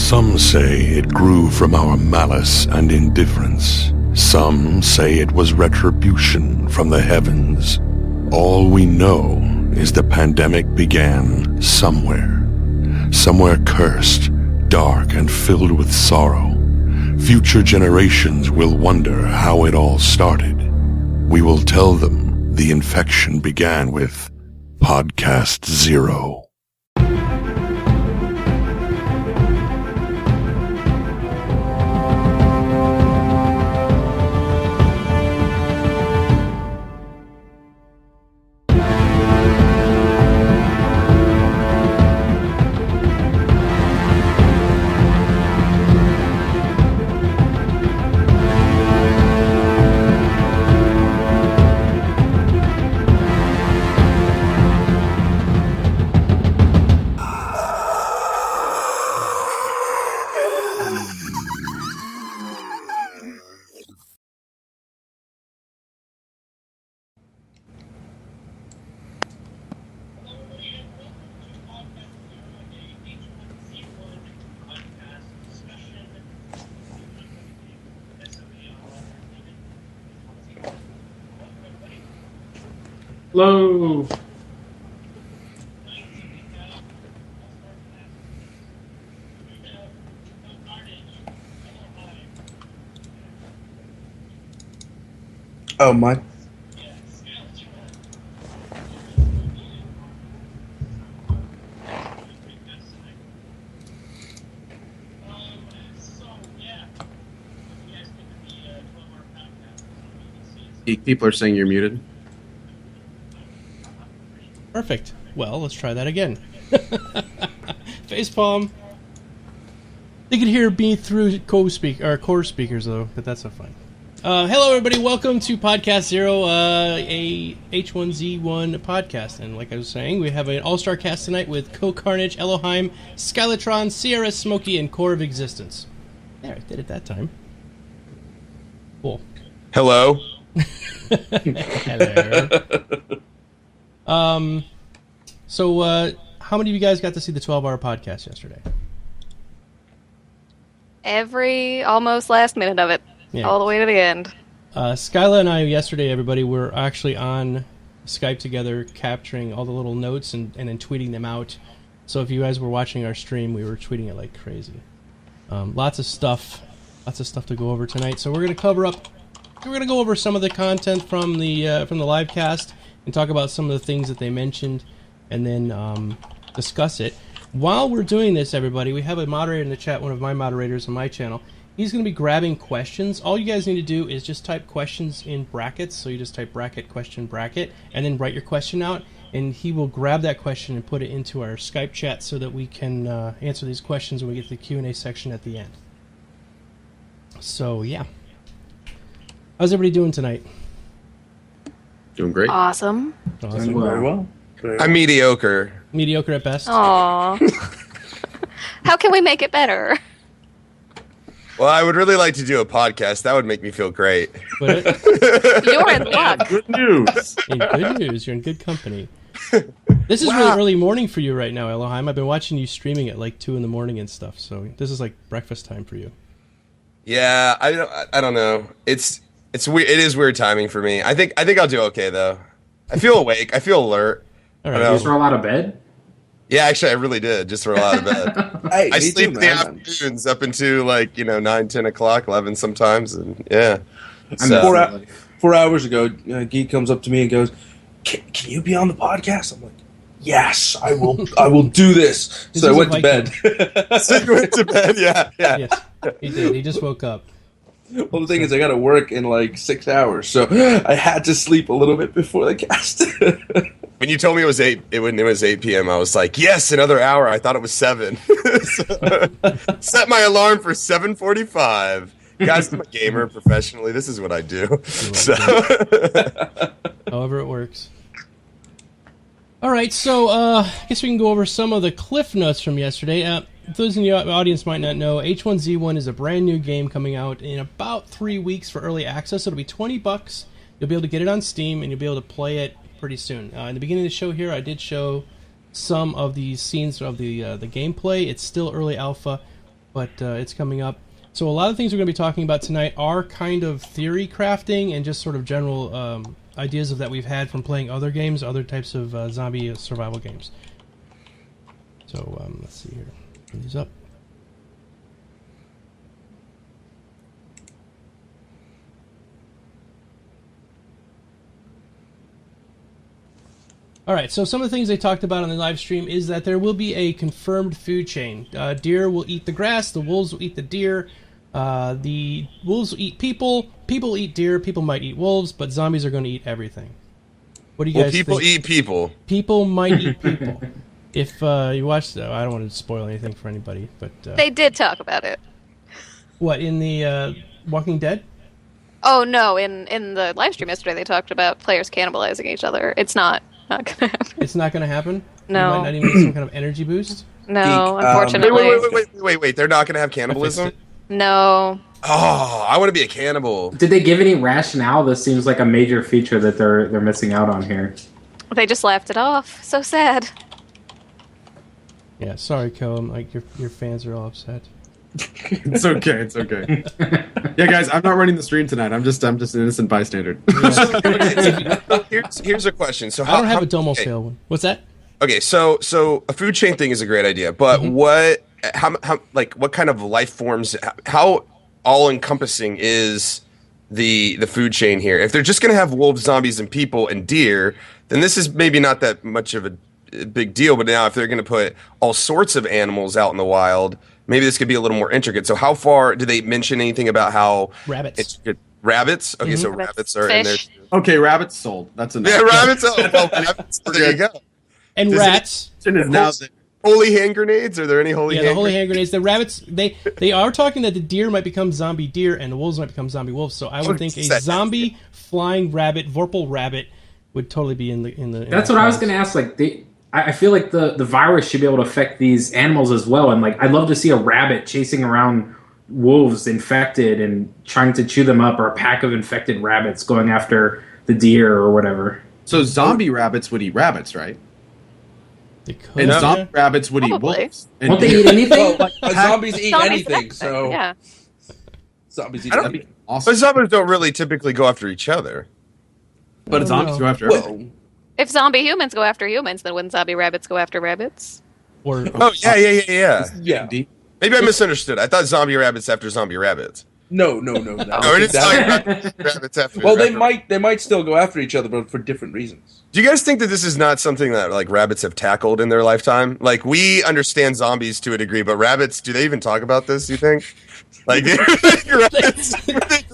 Some say it grew from our malice and indifference. Some say it was retribution from the heavens. All we know is the pandemic began somewhere. Somewhere cursed, dark, and filled with sorrow. Future generations will wonder how it all started. We will tell them the infection began with PodcastZERO. Hello. Oh, my. People are saying you're muted. Perfect. Well, let's try that again. Facepalm. They can hear me through core speakers, though, but that's not fine. Hello, everybody. Welcome to PodcastZERO, a H1Z1 podcast. And like I was saying, we have an all-star cast tonight with Co-Carnage, Elohim, Skylatron, Sierra, Smokey, and Core of Existence. There, I did it that time. Cool. Hello. Hello. So, how many of you guys got to see the 12-hour podcast yesterday? Every almost last minute of it, all the way to the end. Skyla and I yesterday, everybody, were actually on Skype together, capturing all the little notes and then tweeting them out. So if you guys were watching our stream, we were tweeting it like crazy. Lots of stuff to go over tonight. So we're gonna go over some of the content from the live cast and talk about some of the things that they mentioned, and then discuss it. While we're doing this, everybody, we have a moderator in the chat, one of my moderators on my channel. He's going to be grabbing questions. All you guys need to do is just type questions in brackets. So you just type bracket, question, bracket, and then write your question out, and he will grab that question and put it into our Skype chat so that we can answer these questions when we get to the Q&A section at the end. So, yeah. How's everybody doing tonight? Doing great. Awesome. Doing very well. I'm mediocre. Mediocre at best? Aww. How can we make it better? Well, I would really like to do a podcast. That would make me feel great. Would it? You're in luck. Good news. In good news, you're in good company. This is really early morning for you right now, Elohim. I've been watching you streaming at like 2 in the morning and stuff, so this is like breakfast time for you. Yeah, I don't know. It's weird. It is weird timing for me. I think I'll do okay though. I feel awake. I feel alert. All right. You just roll out of bed? Yeah, actually, I really did. Just roll out of bed. Hey, I sleep in the afternoons up into 9, 10 o'clock, 11 sometimes, and yeah. So, 4 hours ago, Geek comes up to me and goes, "Can you be on the podcast?" I'm like, "Yes, I will. I will do this." So I went to bed. So you went to bed, yeah. Yes, he did. He just woke up. Well, the thing is, I got to work in like 6 hours, so I had to sleep a little bit before the cast. When you told me when it was 8 p.m., I was like, yes, another hour. I thought it was 7. Set my alarm for 7:45. Guys, I'm a gamer professionally. This is what I do. So. However it works. All right, so I guess we can go over some of the cliff notes from yesterday. Those in the audience might not know, H1Z1 is a brand new game coming out in about 3 weeks for early access. It'll be $20. You'll be able to get it on Steam, and you'll be able to play it pretty soon. In the beginning of the show here, I did show some of the scenes of the gameplay. It's still early alpha, but it's coming up. So a lot of things we're going to be talking about tonight are kind of theory crafting and just sort of general ideas of that we've had from playing other games, other types of zombie survival games. So let's see here. Turn these up. All right, so some of the things they talked about on the live stream is that there will be a confirmed food chain. Deer will eat the grass, the wolves will eat the deer, the wolves will eat people, people eat deer, people might eat wolves, but zombies are going to eat everything. What do you guys think? People eat people. People might eat people. If you watch, I don't want to spoil anything for anybody, but... they did talk about it. What, in the Walking Dead? Oh, no, in the live stream yesterday they talked about players cannibalizing each other. It's not going to happen. It's not going to happen? No. You might not even get some kind of energy boost? No, Geek, unfortunately. Wait. They're not going to have cannibalism? No. Oh, I want to be a cannibal. Did they give any rationale? This seems like a major feature that they're missing out on here. They just laughed it off. So sad. Yeah, sorry, Cohen. Like your fans are all upset. It's okay. It's okay. Yeah, guys, I'm not running the stream tonight. I'm just an innocent bystander. Here's a question. So I don't have a Domo fail one. What's that? Okay, so a food chain thing is a great idea, but what kind of life forms? How all encompassing is the food chain here? If they're just going to have wolves, zombies, and people and deer, then this is maybe not that much of a big deal. But now, if they're going to put all sorts of animals out in the wild, maybe this could be a little more intricate. So how far did they mention anything about how rabbits? Rabbits? Okay, so rabbits are in there. Okay, rabbits sold. That's enough. Yeah, rabbits. Rabbits. There you go. And rats. Holy hand grenades? Are there any holy? Yeah, the holy hand grenades. The rabbits. They are talking that the deer might become zombie deer and the wolves might become zombie wolves. So I would think a zombie flying rabbit, Vorpal rabbit, would totally be in the. That's what I was going to ask. Like I feel like the virus should be able to affect these animals as well. And like, I'd love to see a rabbit chasing around wolves infected and trying to chew them up, or a pack of infected rabbits going after the deer or whatever. So zombie rabbits would eat rabbits, right? They could. And zombie rabbits would eat Probably. wolves. And Won't they eat anything? Well, zombies eat Zombies anything, eat so anything, yeah. zombies eat that'd be anything. awesome. But zombies don't really typically go after each other. But zombies go after everything. Well, If zombie humans go after humans, then wouldn't zombie rabbits go after rabbits? Or Oh yeah. yeah. Maybe I misunderstood. I thought zombie rabbits after zombie rabbits. No. No, we're just talking about rabbits after. Well, they rabbits. might still go after each other, but for different reasons. Do you guys think that this is not something that like rabbits have tackled in their lifetime? Like we understand zombies to a degree, but rabbits, do they even talk about this? You think? Like rabbits?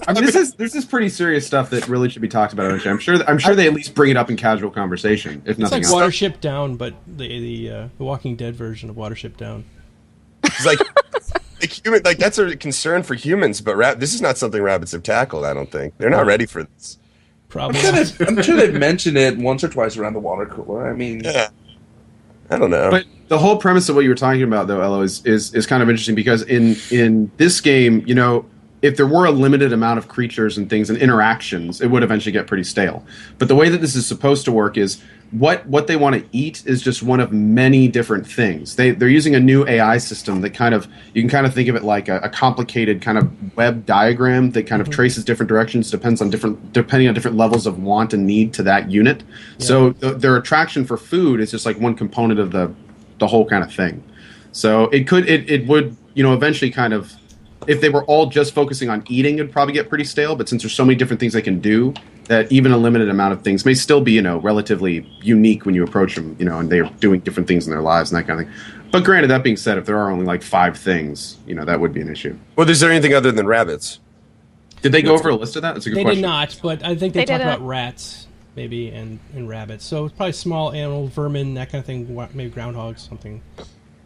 I mean, this is pretty serious stuff that really should be talked about on the show. I'm sure they at least bring it up in casual conversation, if it's nothing like else. Watership Down, but the Walking Dead version of Watership Down. It's like human, like that's a concern for humans, but this is not something rabbits have tackled. I don't think they're not ready for this. Probably. I'm sure they've mentioned it once or twice around the water cooler. I mean, Yeah, I don't know. But the whole premise of what you were talking about, though, Elo, is kind of interesting because in this game, you know, if there were a limited amount of creatures and things and interactions, it would eventually get pretty stale. But the way that this is supposed to work is what they want to eat is just one of many different things. They're using a new AI system that you can kind of think of it like a complicated kind of web diagram that kind of traces different directions, depending on different levels of want and need to that unit. Yeah. So their attraction for food is just like one component of the whole kind of thing. So it would, you know, eventually kind of, if they were all just focusing on eating, it'd probably get pretty stale. But since there's so many different things they can do, that even a limited amount of things may still be, you know, relatively unique when you approach them, you know, and they're doing different things in their lives and that kind of thing. But granted, that being said, if there are only like 5 things, you know, that would be an issue. Well, is there anything other than rabbits? Did they go over a list of that? That's a good question. They did not, but I think they talked didn't. about rats, maybe, and rabbits. So it's probably small animal, vermin, that kind of thing, maybe groundhogs, something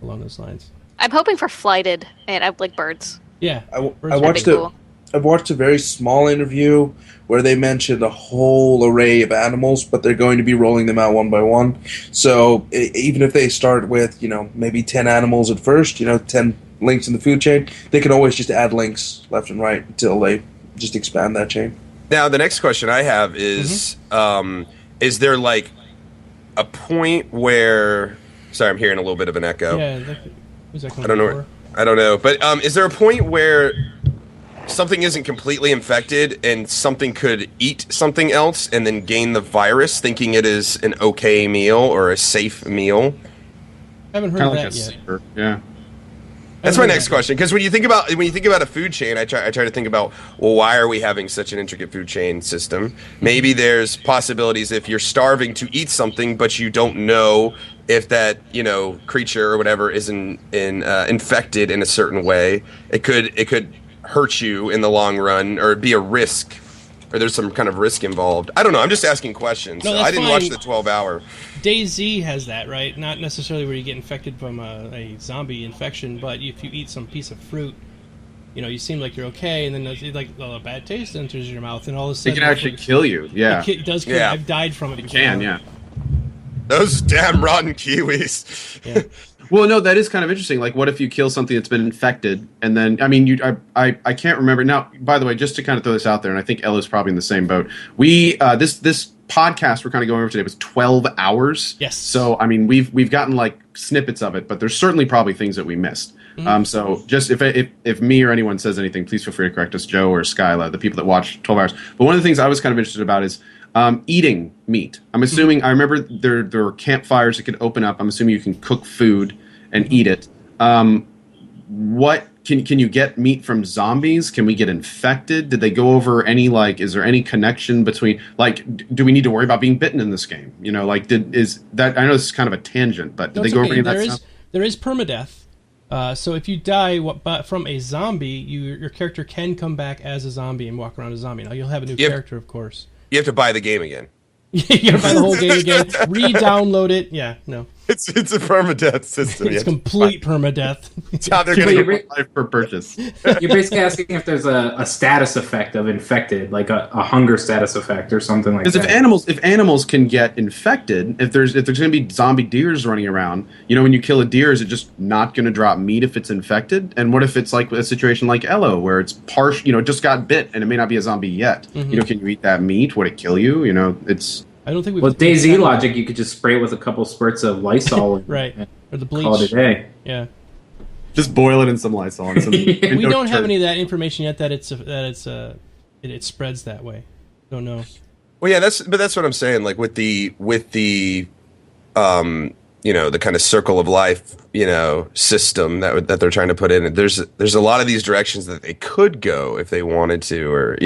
along those lines. I'm hoping for flighted and like birds. Yeah. I watched a very small interview where they mentioned a whole array of animals, but they're going to be rolling them out one by one. So even if they start with, you know, maybe 10 animals at first, you know, 10 links in the food chain, they can always just add links left and right until they just expand that chain. Now, the next question I have is there like a point where... Sorry, I'm hearing a little bit of an echo. Yeah, who's that coming I don't know. for? I don't know. But is there a point where something isn't completely infected and something could eat something else and then gain the virus, thinking it is an okay meal or a safe meal? I haven't heard of that yet. Yeah. That's my next question. Because when you think about a food chain, I try to think about, well, why are we having such an intricate food chain system? Maybe there's possibilities if you're starving to eat something, but you don't know if that creature or whatever is infected in a certain way. It could hurt you in the long run, or be a risk, or there's some kind of risk involved. I don't know. I'm just asking questions. No, I didn't fine. watch the 12-hour. DayZ has that, right? Not necessarily where you get infected from a zombie infection, but if you eat some piece of fruit, you seem like you're okay, and then a bad taste enters your mouth, and all of a sudden It can actually kill you. Yeah. It does kill you. I've died from it before. It can, yeah. Those damn rotten kiwis. Yeah. Well, no, that is kind of interesting. Like, what if you kill something that's been infected, and then, I can't remember. Now, by the way, just to kind of throw this out there, and I think Ella's probably in the same boat. We, this podcast we're kind of going over today was 12 hours. Yes. So, we've gotten, like, snippets of it, but there's certainly probably things that we missed. Mm-hmm. So just if me or anyone says anything, please feel free to correct us, Joe or Skyla, the people that watch 12 hours. But one of the things I was kind of interested about is eating meat. I'm assuming, I remember there were campfires that could open up. I'm assuming you can cook food and eat it. What can you get meat from zombies? Can we get infected? Did they go over any, is there any connection between, do we need to worry about being bitten in this game? I know this is kind of a tangent, but did they go over any of that stuff? There is permadeath. So if you die from a zombie, your character can come back as a zombie and walk around as a zombie. Now, you'll have a new character, of course. You have to buy the game again. You gotta buy the whole game again, re-download it. Yeah, no. It's a permadeath system. It's complete permadeath. It's how they're going to get life per purchase. You're basically asking if there's a status effect of infected, like a hunger status effect or something like that. Because if animals can get infected, if there's going to be zombie deers running around, when you kill a deer, is it just not going to drop meat if it's infected? And what if it's like a situation like Elo, where it's just got bit and it may not be a zombie yet? Mm-hmm. Can you eat that meat? Would it kill you? It's. I don't think we've. With DayZ logic, you could just spray it with a couple spurts of Lysol, and, right, or the bleach. call it a day. Yeah. Just boil it in some Lysol. And some We don't have any of that information yet that it spreads that way. Don't know. Well, yeah, that's what I'm saying. Like with the the kind of circle of life, system that they're trying to put in. There's a lot of these directions that they could go if they wanted to, or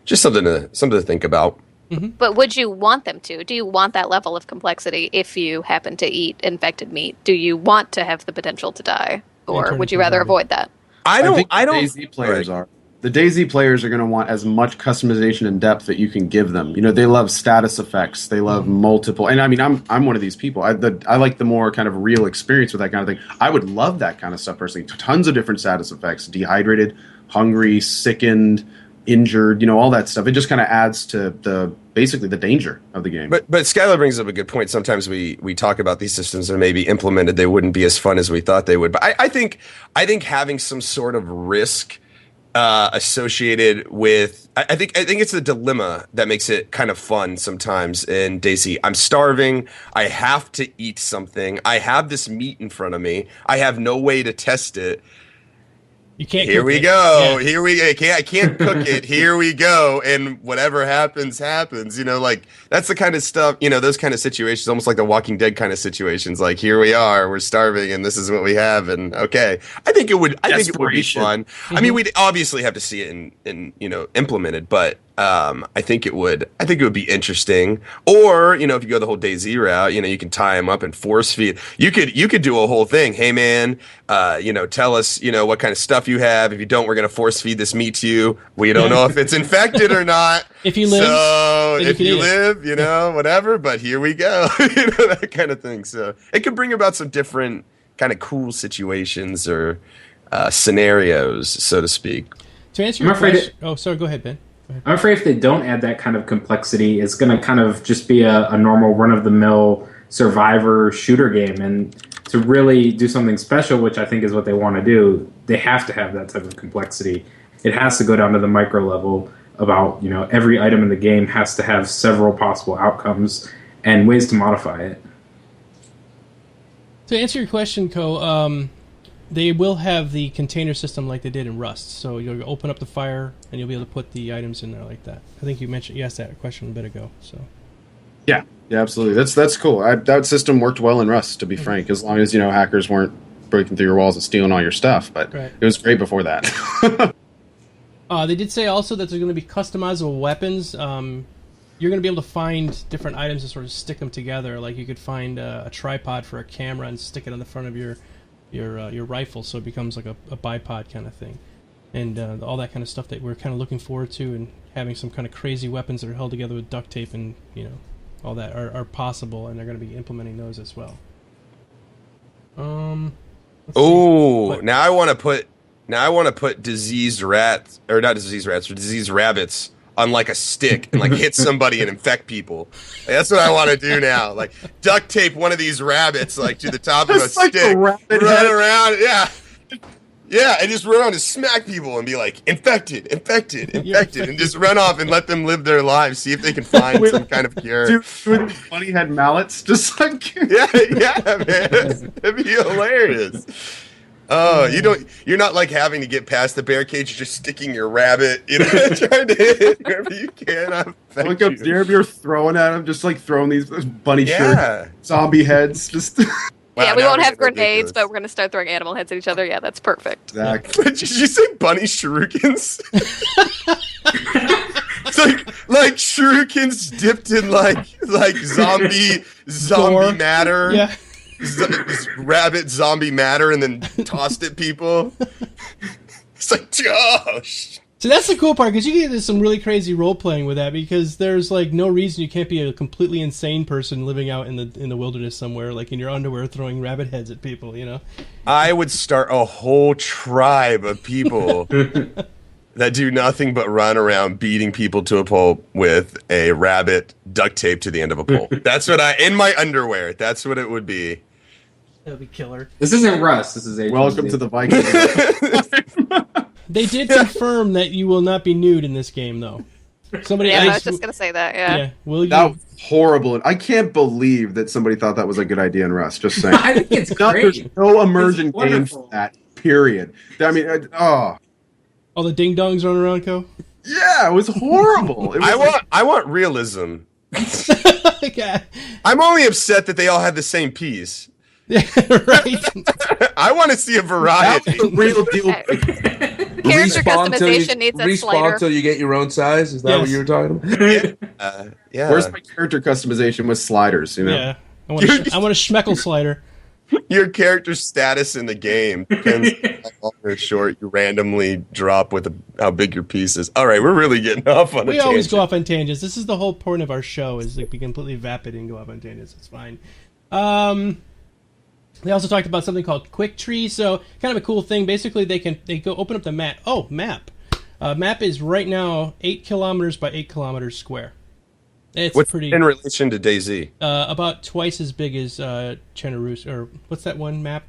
just something to think about. Mm-hmm. But would you want them to? Do you want that level of complexity if you happen to eat infected meat? Do you want to have the potential to die? Or would you rather avoid that? I don't. The DayZ players are. The DayZ players are going to want as much customization and depth that you can give them. They love status effects. They love multiple. And I'm one of these people. I like the more kind of real experience with that kind of thing. I would love that kind of stuff personally. Tons of different status effects: dehydrated, hungry, sickened, injured, all that stuff. It just kind of adds to basically the danger of the game. But Skylar brings up a good point. Sometimes we talk about these systems that may be implemented, they wouldn't be as fun as we thought they would. But I think having some sort of risk associated with, I think it's the dilemma that makes it kind of fun sometimes in DayZ. I'm starving. I have to eat something. I have this meat in front of me. I have no way to test it. You can't. Here we go. Yeah. Here we. I can't cook it. Here we go. And whatever happens. That's the kind of stuff. Those kind of situations, almost like the Walking Dead kind of situations. Like, here we are. We're starving, and this is what we have. And okay, I think it would be fun. Mm-hmm. We'd obviously have to see it in implemented, but I think it would be interesting. Or, if you go the whole DayZ route, you can tie them up and force feed. You could do a whole thing. Hey man, tell us, what kind of stuff you have. If you don't, we're going to force feed this meat to you. We don't know if it's infected or not. If you live, so if you live, whatever, but here we go. That kind of thing. So it could bring about some different kind of cool situations or scenarios, so to speak. To answer your question, sorry, go ahead, Ben. I'm afraid if they don't add that kind of complexity, it's going to kind of just be a normal run-of-the-mill survivor shooter game. And to really do something special, which I think is what they want to do, they have to have that type of complexity. It has to go down to the micro level about, every item in the game has to have several possible outcomes and ways to modify it. To answer your question, Ko, they will have the container system like they did in Rust. So you'll open up the fire and you'll be able to put the items in there like that. I think you asked that question a bit ago. So Yeah, absolutely. That's cool. That system worked well in Rust, to be frank, as long as hackers weren't breaking through your walls and stealing all your stuff. But Right. It was great before that. They did say also that there's going to be customizable weapons. You're going to be able to find different items and sort of stick them together. Like you could find a tripod for a camera and stick it on the front of your rifle, so it becomes like a bipod kind of thing, and all that kind of stuff that we're kind of looking forward to, and having some kind of crazy weapons that are held together with duct tape and all that are possible, and they're going to be implementing those as well. Oh, now I want to put diseased rats, or not diseased rats, or diseased rabbits on like a stick and like hit somebody and infect people. Like, that's what I want to do now. Like duct tape one of these rabbits like to the top of a stick, run around, yeah, and just run around and smack people and be like infected, and just run off and let them live their lives. See if they can find some kind of cure. Dude, with bunny head mallets, just like yeah, man, that'd be hilarious. Oh, you're not like having to get past the barricade. You're just sticking your rabbit, trying to hit whoever you can. Look up Jeremy, you're throwing at him, just like throwing these bunny shirt zombie heads. Just Wow, we won't have grenades, but we're going to start throwing animal heads at each other. Yeah, that's perfect. Exactly. Did you say bunny shurikens? It's like shurikens dipped in like zombie matter. Yeah. Rabbit zombie matter and then tossed at people. It's like, gosh. So that's the cool part, because you can get some really crazy role playing with that, because there's like no reason you can't be a completely insane person living out in the wilderness somewhere, like in your underwear, throwing rabbit heads at people. I would start a whole tribe of people that do nothing but run around beating people to a pulp with a rabbit duct taped to the end of a pole. That's what in my underwear. That's what it would be. That would be killer. This isn't Rust. This is H1Z. Welcome to the Vikings. They did confirm that you will not be nude in this game, though. Somebody I was asked, just going to say that, yeah. will you? That was horrible. I can't believe that somebody thought that was a good idea in Rust. Just saying. I think it's There's great. no immersion It's game wonderful. for that. Period. I mean, All the ding dongs running around, Co? yeah, it was horrible. It was, I want realism. Yeah. I'm only upset that they all had the same piece. Right. I want to see a that variety. was the real deal. Character customization needs a respawn slider. till you get your own size. Is that Yes. what you were talking about? Yeah. Where's my character customization with sliders? Yeah. I want a schmeckle slider. Your character's status in the game depends on how long or short you randomly drop with how big your piece is. All right, we're really getting off on We a always tangent. go off on tangents. This is the whole point of our show, is like be completely vapid and go off on tangents. It's fine. They also talked about something called Quick Tree. So kind of a cool thing. Basically, they go open up the map. Oh, map. Map is right now 8 kilometers by 8 kilometers square. It's What's pretty in relation to DayZ? about twice as big as Chenerus, or what's that one map?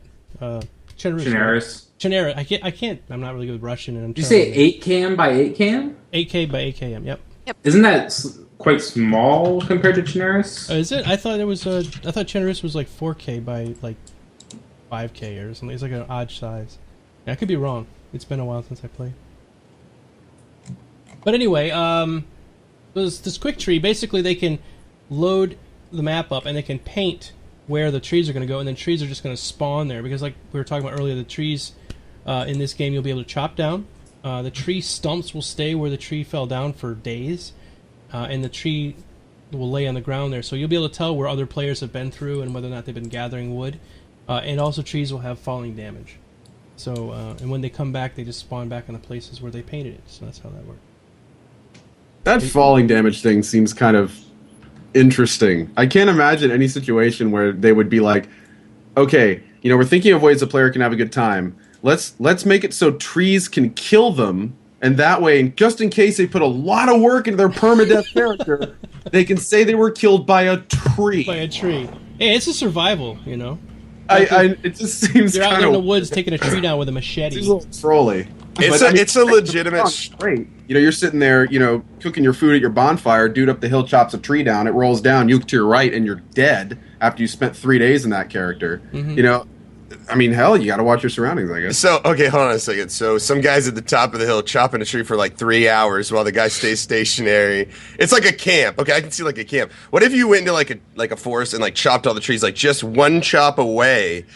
Generis. Chenera. I can't. I'm not really good with Russian. And Did you say 8 cam by 8 cam? 8K by 8KM. Yep. Isn't that quite small compared to Generis? Is it? I thought it was. I thought Chenerus was like 4K by like 5K or something. It's like an odd size. Yeah, I could be wrong. It's been a while since I played. But anyway, this quick tree, basically they can load the map up and they can paint where the trees are going to go, and then trees are just going to spawn there, because like we were talking about earlier, the trees in this game you'll be able to chop down. The tree stumps will stay where the tree fell down for days, and the tree will lay on the ground there, so you'll be able to tell where other players have been through and whether or not they've been gathering wood. And also trees will have falling damage. So and when they come back, they just spawn back in the places where they painted it. So that's how that works. That falling damage thing seems kind of interesting. I can't imagine any situation where they would be like, okay, we're thinking of ways a player can have a good time. Let's make it so trees can kill them, and that way, just in case they put a lot of work into their permadeath character, they can say they were killed by a tree. By a tree. Hey, it's a survival, It just seems You're out kind in the of woods taking a tree down with a machete. seems a little trolly. It's a legitimate. Great. You're sitting there, cooking your food at your bonfire. Dude up the hill chops a tree down. It rolls down. You look to your right, and you're dead after you spent 3 days in that character. Mm-hmm. I mean, hell, you got to watch your surroundings, I guess. So, okay, hold on a second. So, some guy's at the top of the hill chopping a tree for like 3 hours while the guy stays stationary. It's like a camp. Okay, I can see like a camp. What if you went into like a forest and like chopped all the trees like just one chop away,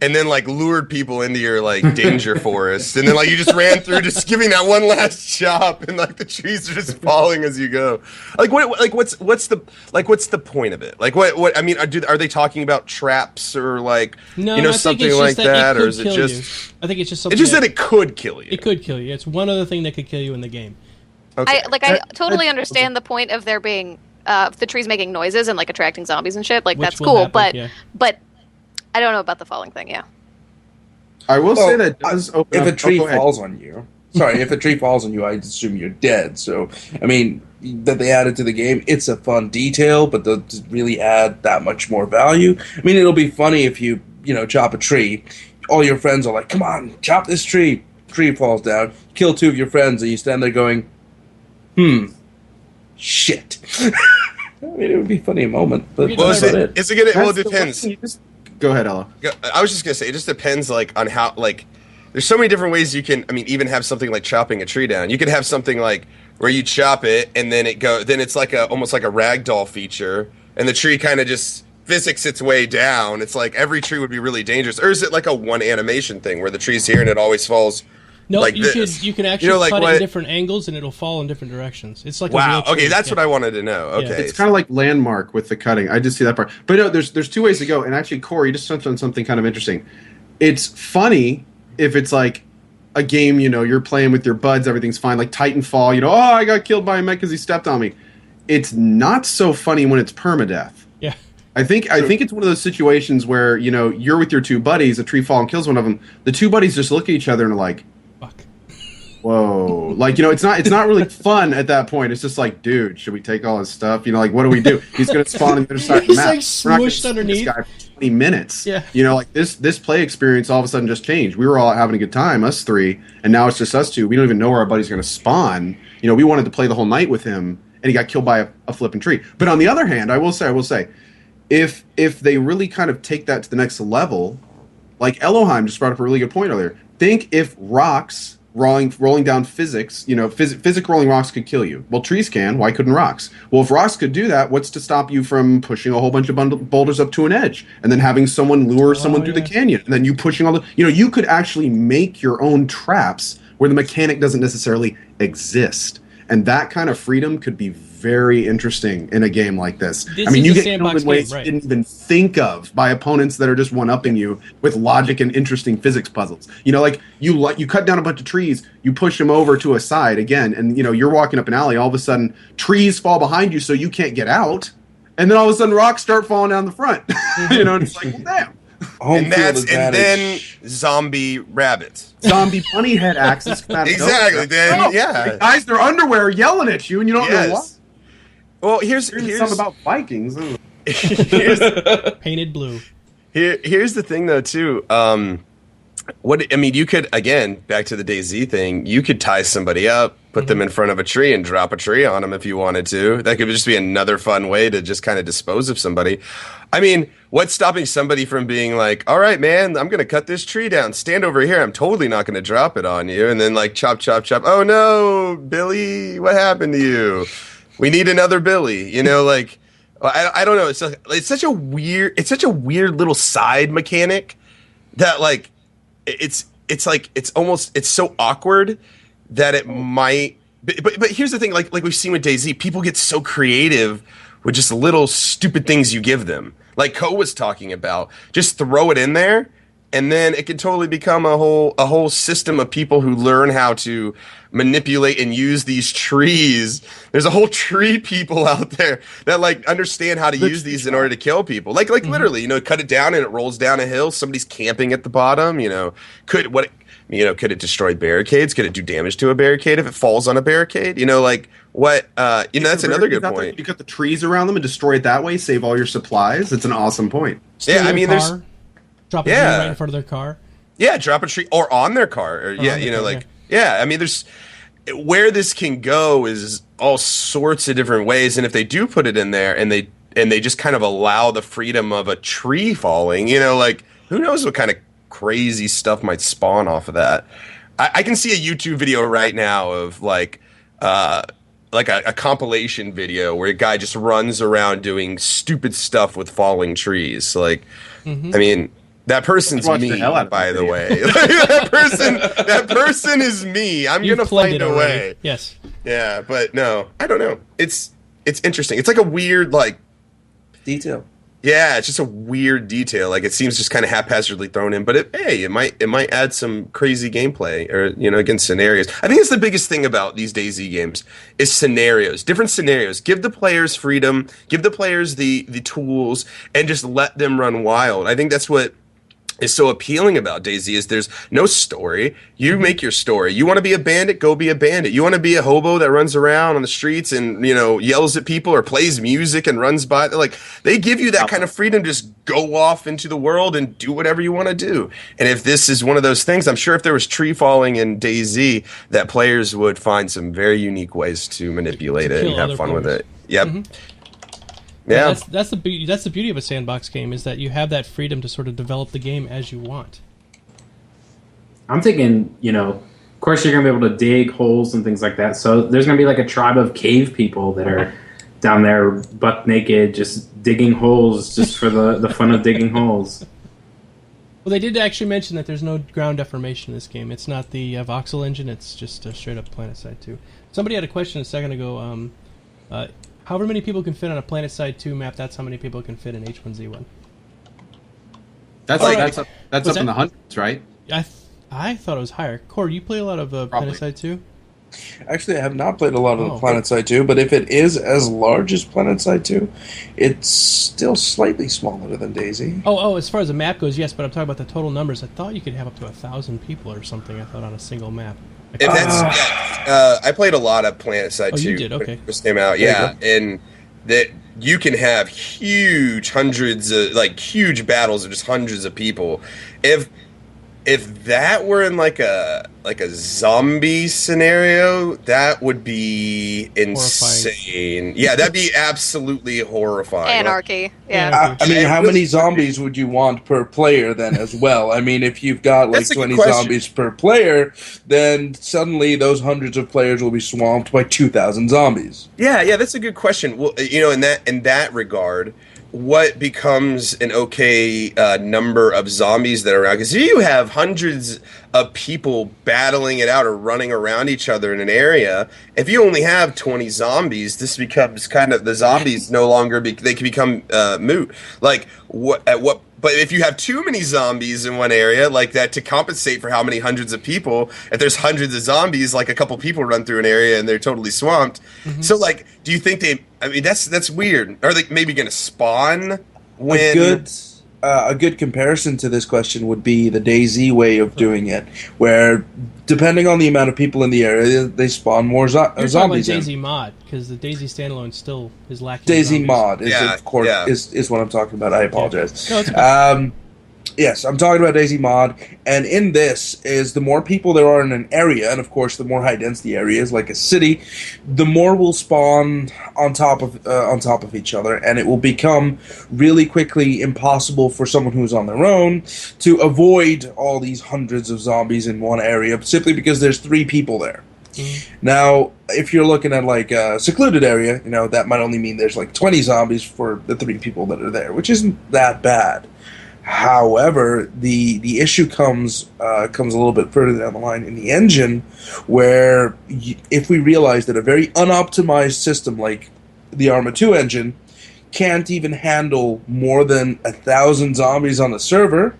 and then like lured people into your like danger forest, and then like you just ran through just giving that one last chop, and like the trees are just falling as you go. Like what's the point of it? Like what I mean, are they talking about traps or like something like that, or is it just? I think it's just something. It's just that it could kill you. It could kill you. It's one other thing that could kill you in the game. Okay. I totally understand the point of there being the trees making noises and like attracting zombies and shit. Like that's cool, but I don't know about the falling thing, yeah. I will say that does open if up... a tree falls on you... Sorry, if a tree falls on you, I assume you're dead. So, I mean, that they added to the game, it's a fun detail, but does really add that much more value. I mean, it'll be funny if you chop a tree. All your friends are like, come on, chop this tree. Tree falls down. Kill 2 of your friends, and you stand there going, shit. I mean, it would be a funny moment, but that's about it. It depends. Go ahead, Ella. I was just gonna say, it just depends, like, on how, like, there's so many different ways you can, I mean, even have something like chopping a tree down. You could have something like where you chop it and then then it's like almost like a ragdoll feature, and the tree kind of just physics its way down. It's like every tree would be really dangerous, or is it like a one animation thing where the tree's here and it always falls? No, like you can actually cut it in different angles and it'll fall in different directions. It's like wow. Okay, that's what I wanted to know. Okay, Yeah. It's kind of like Landmark with the cutting. I just see that part. But no, there's 2 ways to go. And actually, Corey, you just touched on something kind of interesting. It's funny if it's like a game, you're playing with your buds, everything's fine. Like Titanfall, oh, I got killed by a mech because he stepped on me. It's not so funny when it's permadeath. Yeah. I think it's one of those situations where, you're with your 2 buddies, a tree falls and kills one of them. The 2 buddies just look at each other and are like, fuck. Whoa. Like, it's not really fun at that point. It's just like, dude, should we take all his stuff? Like, what do we do? He's going to spawn on the other side of the map. He's like smushed underneath. This guy for 20 minutes. Yeah. Like this play experience all of a sudden just changed. We were all having a good time, us 3, and now it's just us 2. We don't even know where our buddy's going to spawn. We wanted to play the whole night with him, and he got killed by a flipping tree. But on the other hand, I will say, if they really kind of take that to the next level, like Elohim just brought up a really good point earlier. Think if rocks rolling down physics, physics rolling rocks could kill you. Well, trees can. Why couldn't rocks? Well, if rocks could do that, what's to stop you from pushing a whole bunch of boulders up to an edge and then having someone lure someone through the canyon and then you pushing all the... you could actually make your own traps where the mechanic doesn't necessarily exist. And that kind of freedom could be very interesting in a game like this. I mean, you get killed in ways you didn't even think of by opponents that are just one-upping you with logic and interesting physics puzzles. Like you cut down a bunch of trees, you push them over to a side again, and you're walking up an alley. All of a sudden, trees fall behind you, so you can't get out, and then all of a sudden, rocks start falling down the front. And it's like, well, damn. And then zombie rabbits. Zombie bunny head axes come out of exactly. Then yeah, guys, their underwear yelling at you, and you don't know what. Well, here's something about Vikings. Painted blue. Here's the thing, though, too. You could, again, back to the DayZ thing. You could tie somebody up, put them in front of a tree, and drop a tree on them if you wanted to. That could just be another fun way to just kind of dispose of somebody. I mean, what's stopping somebody from being like, all right, man, I'm going to cut this tree down. Stand over here. I'm totally not going to drop it on you. And then, like, chop, chop, chop. Oh, no, Billy, what happened to you? We need another Billy. Like, I don't know. It's such a weird little side mechanic that, like, it's so awkward that it might. But here's the thing. Like we've seen with DayZ, people get so creative with just little stupid things you give them. Like Ko was talking about, just throw it in there, and then it can totally become a whole system of people who learn how to manipulate and use these trees. There's a whole tree people out there that like understand how to use these in order to kill people. Like literally, cut it down and it rolls down a hill. Somebody's camping at the bottom. Could it destroy barricades? Could it do damage to a barricade if it falls on a barricade? That's another good point. You cut the trees around them and destroy it that way, save all your supplies. It's an awesome point. Drop a tree right in front of their car. Yeah, drop a tree or on their car. Or, there's where this can go is all sorts of different ways, and if they do put it in there and they just kind of allow the freedom of a tree falling, who knows what kind of crazy stuff might spawn off of that. I can see a YouTube video right now of like a compilation video where a guy just runs around doing stupid stuff with falling trees. Like, I mean, that person's me, by the way. that person is me. I'm going to find a way. Yes. Yeah, but no, I don't know. It's interesting. It's like a weird, like, detail. Yeah, it's just a weird detail. Like, it seems just kind of haphazardly thrown in, but it might add some crazy gameplay, or again, scenarios. I think it's the biggest thing about these DayZ games is scenarios, different scenarios. Give the players freedom, give the players the tools, and just let them run wild. I think that's what is so appealing about DayZ is there's no story. You make your story. You want to be a bandit, go be a bandit. You want to be a hobo that runs around on the streets and, yells at people or plays music and runs by. Like, they give you that kind of freedom to just go off into the world and do whatever you want to do. And if this is one of those things, I'm sure if there was tree falling in DayZ, that players would find some very unique ways to manipulate it and have fun with it. Yep. Yeah, that's the beauty of a sandbox game, is that you have that freedom to sort of develop the game as you want. I'm thinking, of course you're going to be able to dig holes and things like that. So there's going to be like a tribe of cave people that are down there butt naked, just digging holes just for the fun of digging holes. Well, they did actually mention that there's no ground deformation in this game. It's not the voxel engine. It's just a straight up PlanetSide 2. Somebody had a question a second ago. However many people can fit on a PlanetSide 2 map, that's how many people can fit in H1Z1. That's up in the hundreds, right? I thought it was higher. Core, you play a lot of PlanetSide 2? Actually, I have not played a lot of the PlanetSide 2, but if it is as large as PlanetSide 2, it's still slightly smaller than DayZ. Oh, as far as the map goes, yes, but I'm talking about the total numbers. I thought you could have up to 1,000 people or something, I thought, on a single map. If I played a lot of PlanetSide 2 you did? Okay. when it first came out, and that you can have huge battles of just hundreds of people. If that were in like a zombie scenario, that would be insane. Horrifying. Yeah, that'd be absolutely horrifying. Anarchy. Yeah. I mean, how many zombies would you want per player then as well? I mean, if you've got like 20 zombies per player, then suddenly those hundreds of players will be swamped by 2,000 zombies. Yeah, that's a good question. Well, in that regard, what becomes an okay number of zombies that are around? Because if you have hundreds of people battling it out or running around each other in an area, if you only have 20 zombies, this becomes kind of, the zombies no longer they can become moot. Like but if you have too many zombies in one area, like that, to compensate for how many hundreds of people, if there's hundreds of zombies, like a couple people run through an area and they're totally swamped. So, like, do you think that's weird. Are they maybe going to spawn when... A good comparison to this question would be the DayZ way of doing it, where depending on the amount of people in the area, they spawn more zombies. You're talking about DayZ mod, because the DayZ standalone still is lacking. DayZ mod is what I'm talking about. I apologize. No, it's okay. Yes, I'm talking about DayZ mod, and in this is the more people there are in an area, and of course the more high density area is like a city, the more will spawn on top of each other, and it will become really quickly impossible for someone who's on their own to avoid all these hundreds of zombies in one area simply because there's 3 people there. Now, if you're looking at like a secluded area, that might only mean there's like 20 zombies for the 3 people that are there, which isn't that bad. However, the issue comes a little bit further down the line in the engine, where if we realize that a very unoptimized system like the Arma 2 engine can't even handle more than 1,000 zombies on the server,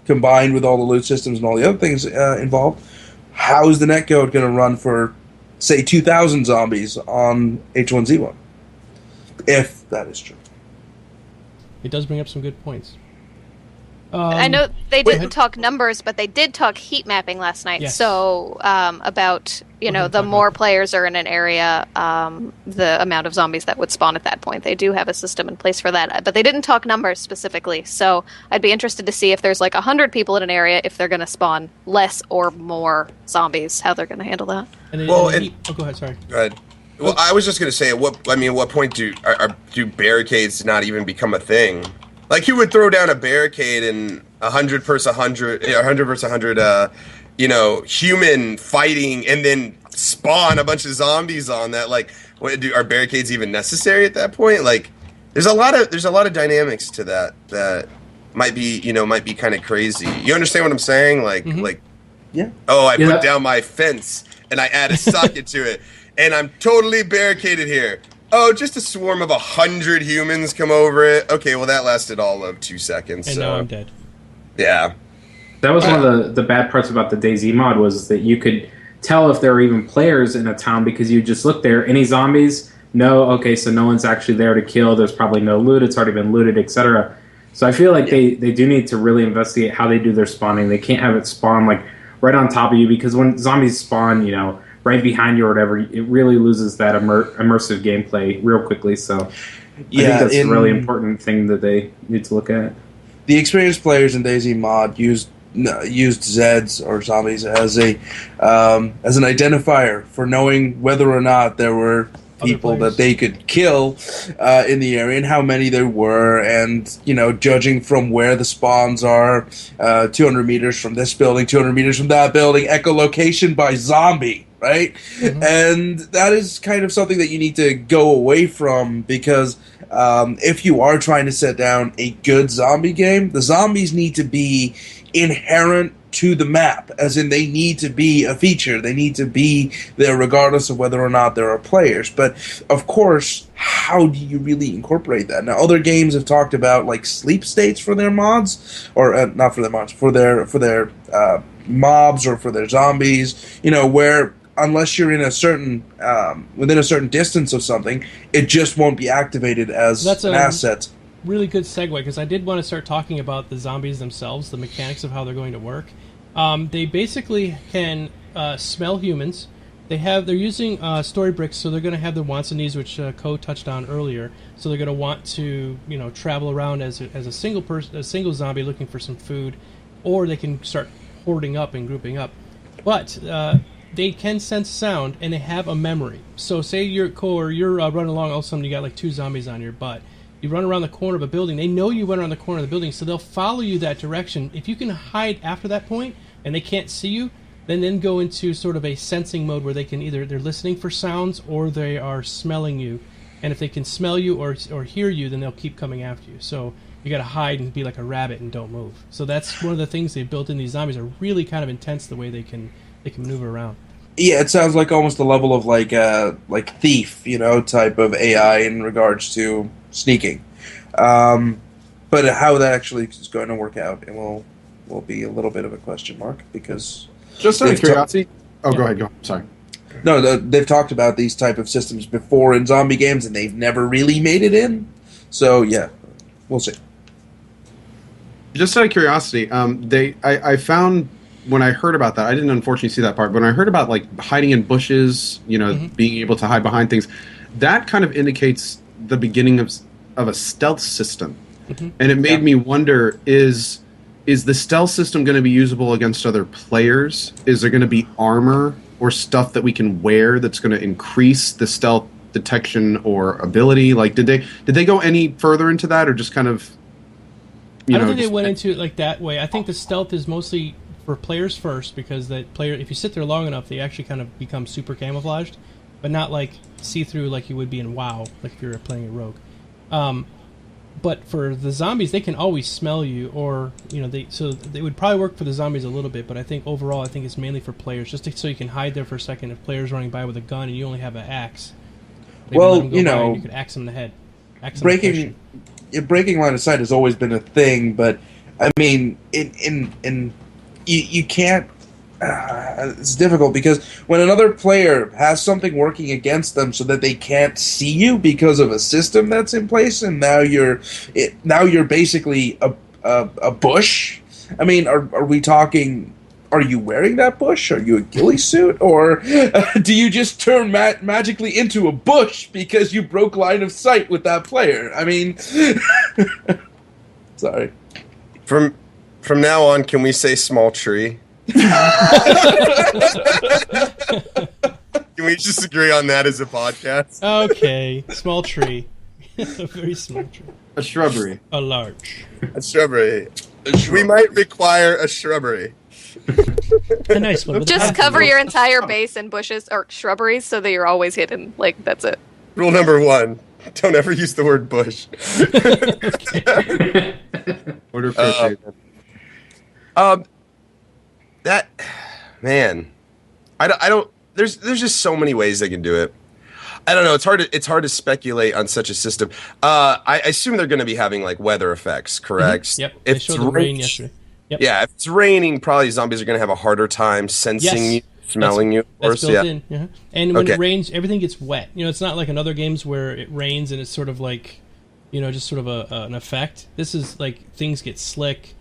combined with all the loot systems and all the other things involved, how is the netcode going to run for, say, 2,000 zombies on H1Z1? If that is true. It does bring up some good points. I know they didn't talk numbers, but they did talk heat mapping last night. Yes. So about the more players are in an area, the amount of zombies that would spawn at that point. They do have a system in place for that, but they didn't talk numbers specifically. So I'd be interested to see if there's like 100 people in an area, if they're going to spawn less or more zombies, how they're going to handle that. Go ahead. Sorry. Go ahead. Well, I was just going to say, at what point do barricades not even become a thing? Like, you would throw down a barricade and 100 versus 100, 100 versus 100, human fighting, and then spawn a bunch of zombies on that. Like, are barricades even necessary at that point? Like, there's a lot of dynamics to that might be kind of crazy. You understand what I'm saying? Like, Yeah. Oh, I put down my fence and I add a socket to it, and I'm totally barricaded here. Oh, just a swarm of 100 humans come over it. Okay, well, that lasted all of 2 seconds. And so. now I'm dead. Yeah. That was one of the bad parts about the DayZ mod, was that you could tell if there were even players in a town because you just look there. Any zombies? No. Okay, so no one's actually there to kill. There's probably no loot. It's already been looted, etc. So I feel like they do need to really investigate how they do their spawning. They can't have it spawn like right on top of you, because when zombies spawn, right behind you or whatever, it really loses that immersive gameplay real quickly. So I think that's a really important thing that they need to look at. The experienced players in DayZ mod used Zeds or zombies as an identifier for knowing whether or not there were people that they could kill in the area and how many there were, and judging from where the spawns are, 200 meters from this building, 200 meters from that building, echolocation by zombie, right? Mm-hmm. And that is kind of something that you need to go away from, because if you are trying to set down a good zombie game, the zombies need to be inherent to the map, as in they need to be a feature. They need to be there regardless of whether or not there are players. But of course, how do you really incorporate that? Now, other games have talked about like sleep states for their mods, or not for their mods, for their mobs or for their zombies. Where unless you're in a certain within a certain distance of something, it just won't be activated as an asset. Really good segue, because I did want to start talking about the zombies themselves, the mechanics of how they're going to work. They basically can smell humans. They're using story bricks, so they're going to have their wants and needs, which Ko touched on earlier. So they're going to want to travel around as a single zombie looking for some food, or they can start hoarding up and grouping up. But they can sense sound, and they have a memory. So say you're Ko, or you're running along, all of a sudden you got like 2 zombies on your butt. You run around the corner of a building. They know you went around the corner of the building, so they'll follow you that direction. If you can hide after that point and they can't see you, then go into sort of a sensing mode where they can they're listening for sounds or they are smelling you. And if they can smell you or hear you, then they'll keep coming after you. So you got to hide and be like a rabbit and don't move. So that's one of the things they built in. These zombies are really kind of intense the way they can maneuver around. Yeah, it sounds like almost the level of like Thief, type of AI in regards to sneaking. But how that actually is going to work out, it will be a little bit of a question mark, because just out of curiosity. Go ahead. Go. Sorry. No, they've talked about these type of systems before in zombie games, and they've never really made it in. So yeah, we'll see. Just out of curiosity, I found when I heard about that, I didn't unfortunately see that part. But when I heard about like hiding in bushes, being able to hide behind things, that kind of indicates the beginning of a stealth system. Mm-hmm. And it made me wonder, is the stealth system going to be usable against other players? Is there going to be armor or stuff that we can wear that's going to increase the stealth detection or ability? Like, did they go any further into that, or just kind of I don't think they went into it like that way. I think the stealth is mostly for players first, because if you sit there long enough, they actually kind of become super camouflaged, but not like see-through like you would be in WoW, like if you were playing a rogue. But for the zombies, they can always smell you, or they would probably work for the zombies a little bit. But I think overall, it's mainly for players, just so you can hide there for a second. If players running by with a gun and you only have an axe, well, you could axe them in the head. Breaking line of sight has always been a thing, but I mean, you can't. It's difficult, because when another player has something working against them so that they can't see you because of a system that's in place, and now you're basically a bush. I mean, are we talking? Are you wearing that bush? Are you a ghillie suit, or do you just turn magically into a bush because you broke line of sight with that player? I mean, sorry. From now on, can we say small tree? Can we just agree on that as a podcast? Okay, small tree. A very small tree. A shrubbery. A large. A shrubbery. We might require a shrubbery. A nice one. Just cover your entire base in bushes or shrubberies so that you're always hidden. Like, that's it. Rule number 1. Don't ever use the word bush. Order crochet. That, man, I don't. There's just so many ways they can do it. I don't know. It's hard to speculate on such a system. I assume they're going to be having like weather effects, correct? Mm-hmm. Yep. If They it's showed the rain yesterday. Yep. Yeah, if it's raining, probably zombies are going to have a harder time sensing you, smelling you. Of That's course, built yeah. in. Yeah. And when Okay. it rains, everything gets wet. You know, it's not like in other games where it rains and it's sort of like, you know, just sort of an effect. This is like things get slick.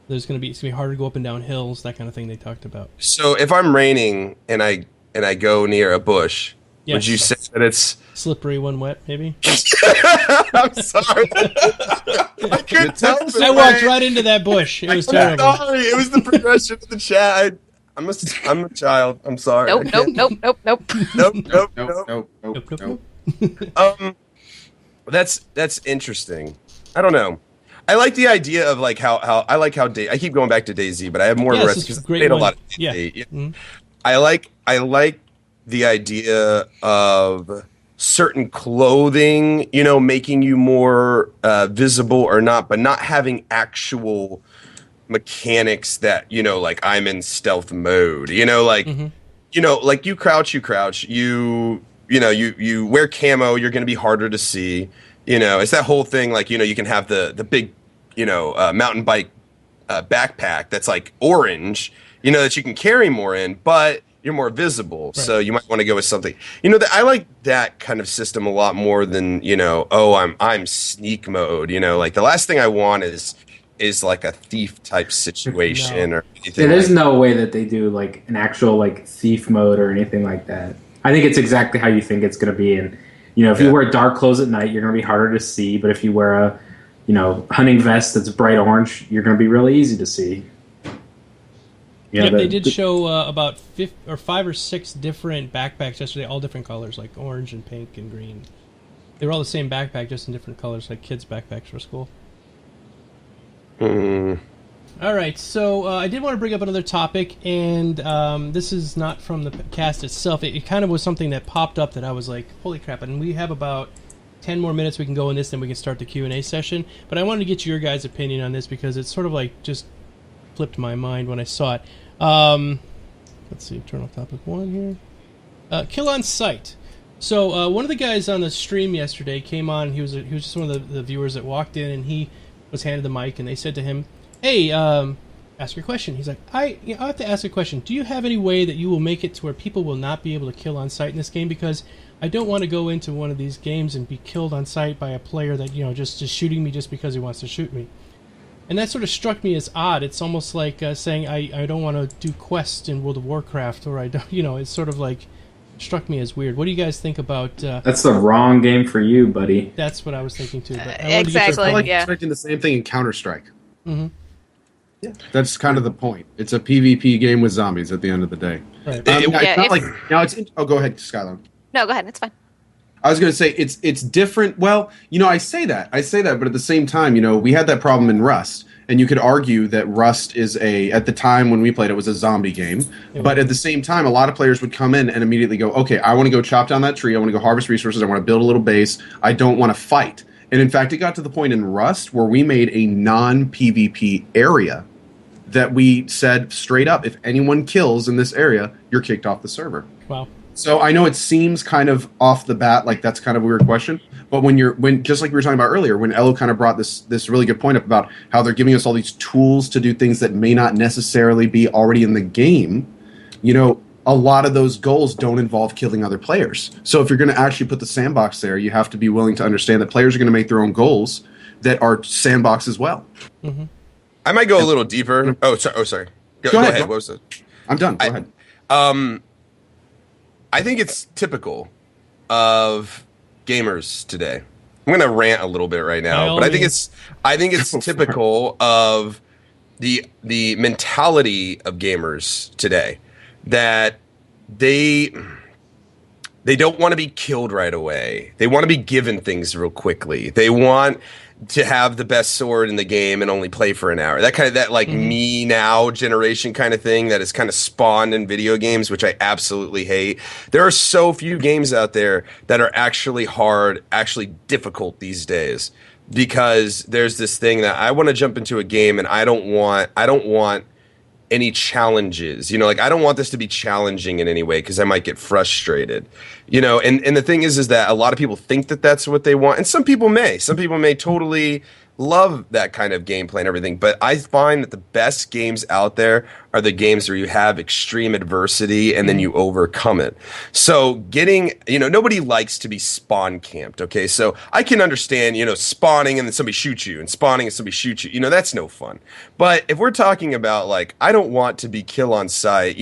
It's gonna be harder to go up and down hills, that kind of thing they talked about. So if I'm raining and I go near a bush, Yes. would you say that it's? Slippery when wet, maybe? I'm sorry. I couldn't tell. I walked right into that bush. It was terrible. I'm sorry. It was the progression of the chat. I'm a child. I'm sorry. Nope, nope, nope, nope, nope. Nope, nope, Nope, nope. nope, nope. That's interesting. I don't know. I like the idea of like how I like how I keep going back to DayZ, but I have more of a Yes, rest it's a because I great played a one. lot of Yeah. DayZ. Mhm. I like the idea of certain clothing, you know, making you more visible or not, but not having actual mechanics that, you know, like I'm in stealth mode, you know, like you know, like you crouch, you know, you wear camo, you're going to be harder to see. You know, it's that whole thing. Like, you know, you can have the big, you know, mountain bike backpack that's like orange, you know, that you can carry more in, but you're more visible. Right. So you might want to go with something. You know, I like that kind of system a lot more than, you know, oh, I'm sneak mode. You know, like the last thing I want is like a thief type situation or anything. Yeah, there's no way that they do like an actual like thief mode or anything like that. I think it's exactly how you think it's going to be. And, you know, if you wear dark clothes at night, you're going to be harder to see. But if you wear a, you know, hunting vest that's bright orange, you're going to be really easy to see. Yeah, they did show about 5 or 6 different backpacks yesterday, all different colors, like orange and pink and green. They were all the same backpack, just in different colors, like kids' backpacks for school. All right, so I did want to bring up another topic, and this is not from the cast itself. It kind of was something that popped up that I was like, holy crap, and we have about 10 more minutes we can go in this, then we can start the Q&A session. But I wanted to get your guys' opinion on this because it's sort of like just flipped my mind when I saw it. Let's see, turn off topic 1 here. Kill on sight. So one of the guys on the stream yesterday came on. He was just one of the viewers that walked in, and he was handed the mic, and they said to him, "Hey, ask your question." He's like, I have to ask a question. Do you have any way that you will make it to where people will not be able to kill on sight in this game? Because I don't want to go into one of these games and be killed on sight by a player that, you know, just shooting me just because he wants to shoot me. And that sort of struck me as odd. It's almost like saying I don't want to do quests in World of Warcraft, or I don't, you know, it's sort of like struck me as weird. What do you guys think about? That's the wrong game for you, buddy. That's what I was thinking too. But Exactly. I like yeah. expecting the same thing in Counter-Strike. Mm-hmm. Yeah, that's kind of the point. It's a PvP game with zombies at the end of the day. Right. It's not like now. Go ahead, Skylar. No, go ahead. It's fine. I was going to say it's different. Well, you know, I say that, but at the same time, you know, we had that problem in Rust, and you could argue that Rust is at the time when we played it was a zombie game, but at the same time, a lot of players would come in and immediately go, okay, I want to go chop down that tree, I want to go harvest resources, I want to build a little base, I don't want to fight. And in fact, it got to the point in Rust where we made a non-PvP area that we said straight up, if anyone kills in this area, you're kicked off the server. Wow. So I know it seems kind of off the bat like that's kind of a weird question, but when just like we were talking about earlier, when Elo kind of brought this really good point up about how they're giving us all these tools to do things that may not necessarily be already in the game, you know, a lot of those goals don't involve killing other players. So if you're going to actually put the sandbox there, you have to be willing to understand that players are going to make their own goals that are sandbox as well. Mm-hmm. I might go a little deeper. Oh, sorry. Go ahead. What was it? I'm done. Go ahead. I think it's typical of gamers today. I'm going to rant a little bit right now, but I think it's typical of the mentality of gamers today that they don't want to be killed right away. They want to be given things real quickly. They want to have the best sword in the game and only play for an hour. That like me now generation kind of thing that is kind of spawned in video games, which I absolutely hate. There are so few games out there that are actually hard, actually difficult these days, because there's this thing that I want to jump into a game and I don't want any challenges, like I don't want this to be challenging in any way because I might get frustrated, and the thing is that a lot of people think that that's what they want, and some people may totally love that kind of gameplay and everything, but I find that the best games out there are the games where you have extreme adversity and then you overcome it. So nobody likes to be spawn camped, okay? So I can understand, spawning and then somebody shoots you, and spawning and somebody shoots you, that's no fun. But if we're talking about, like, I don't want to be kill on sight,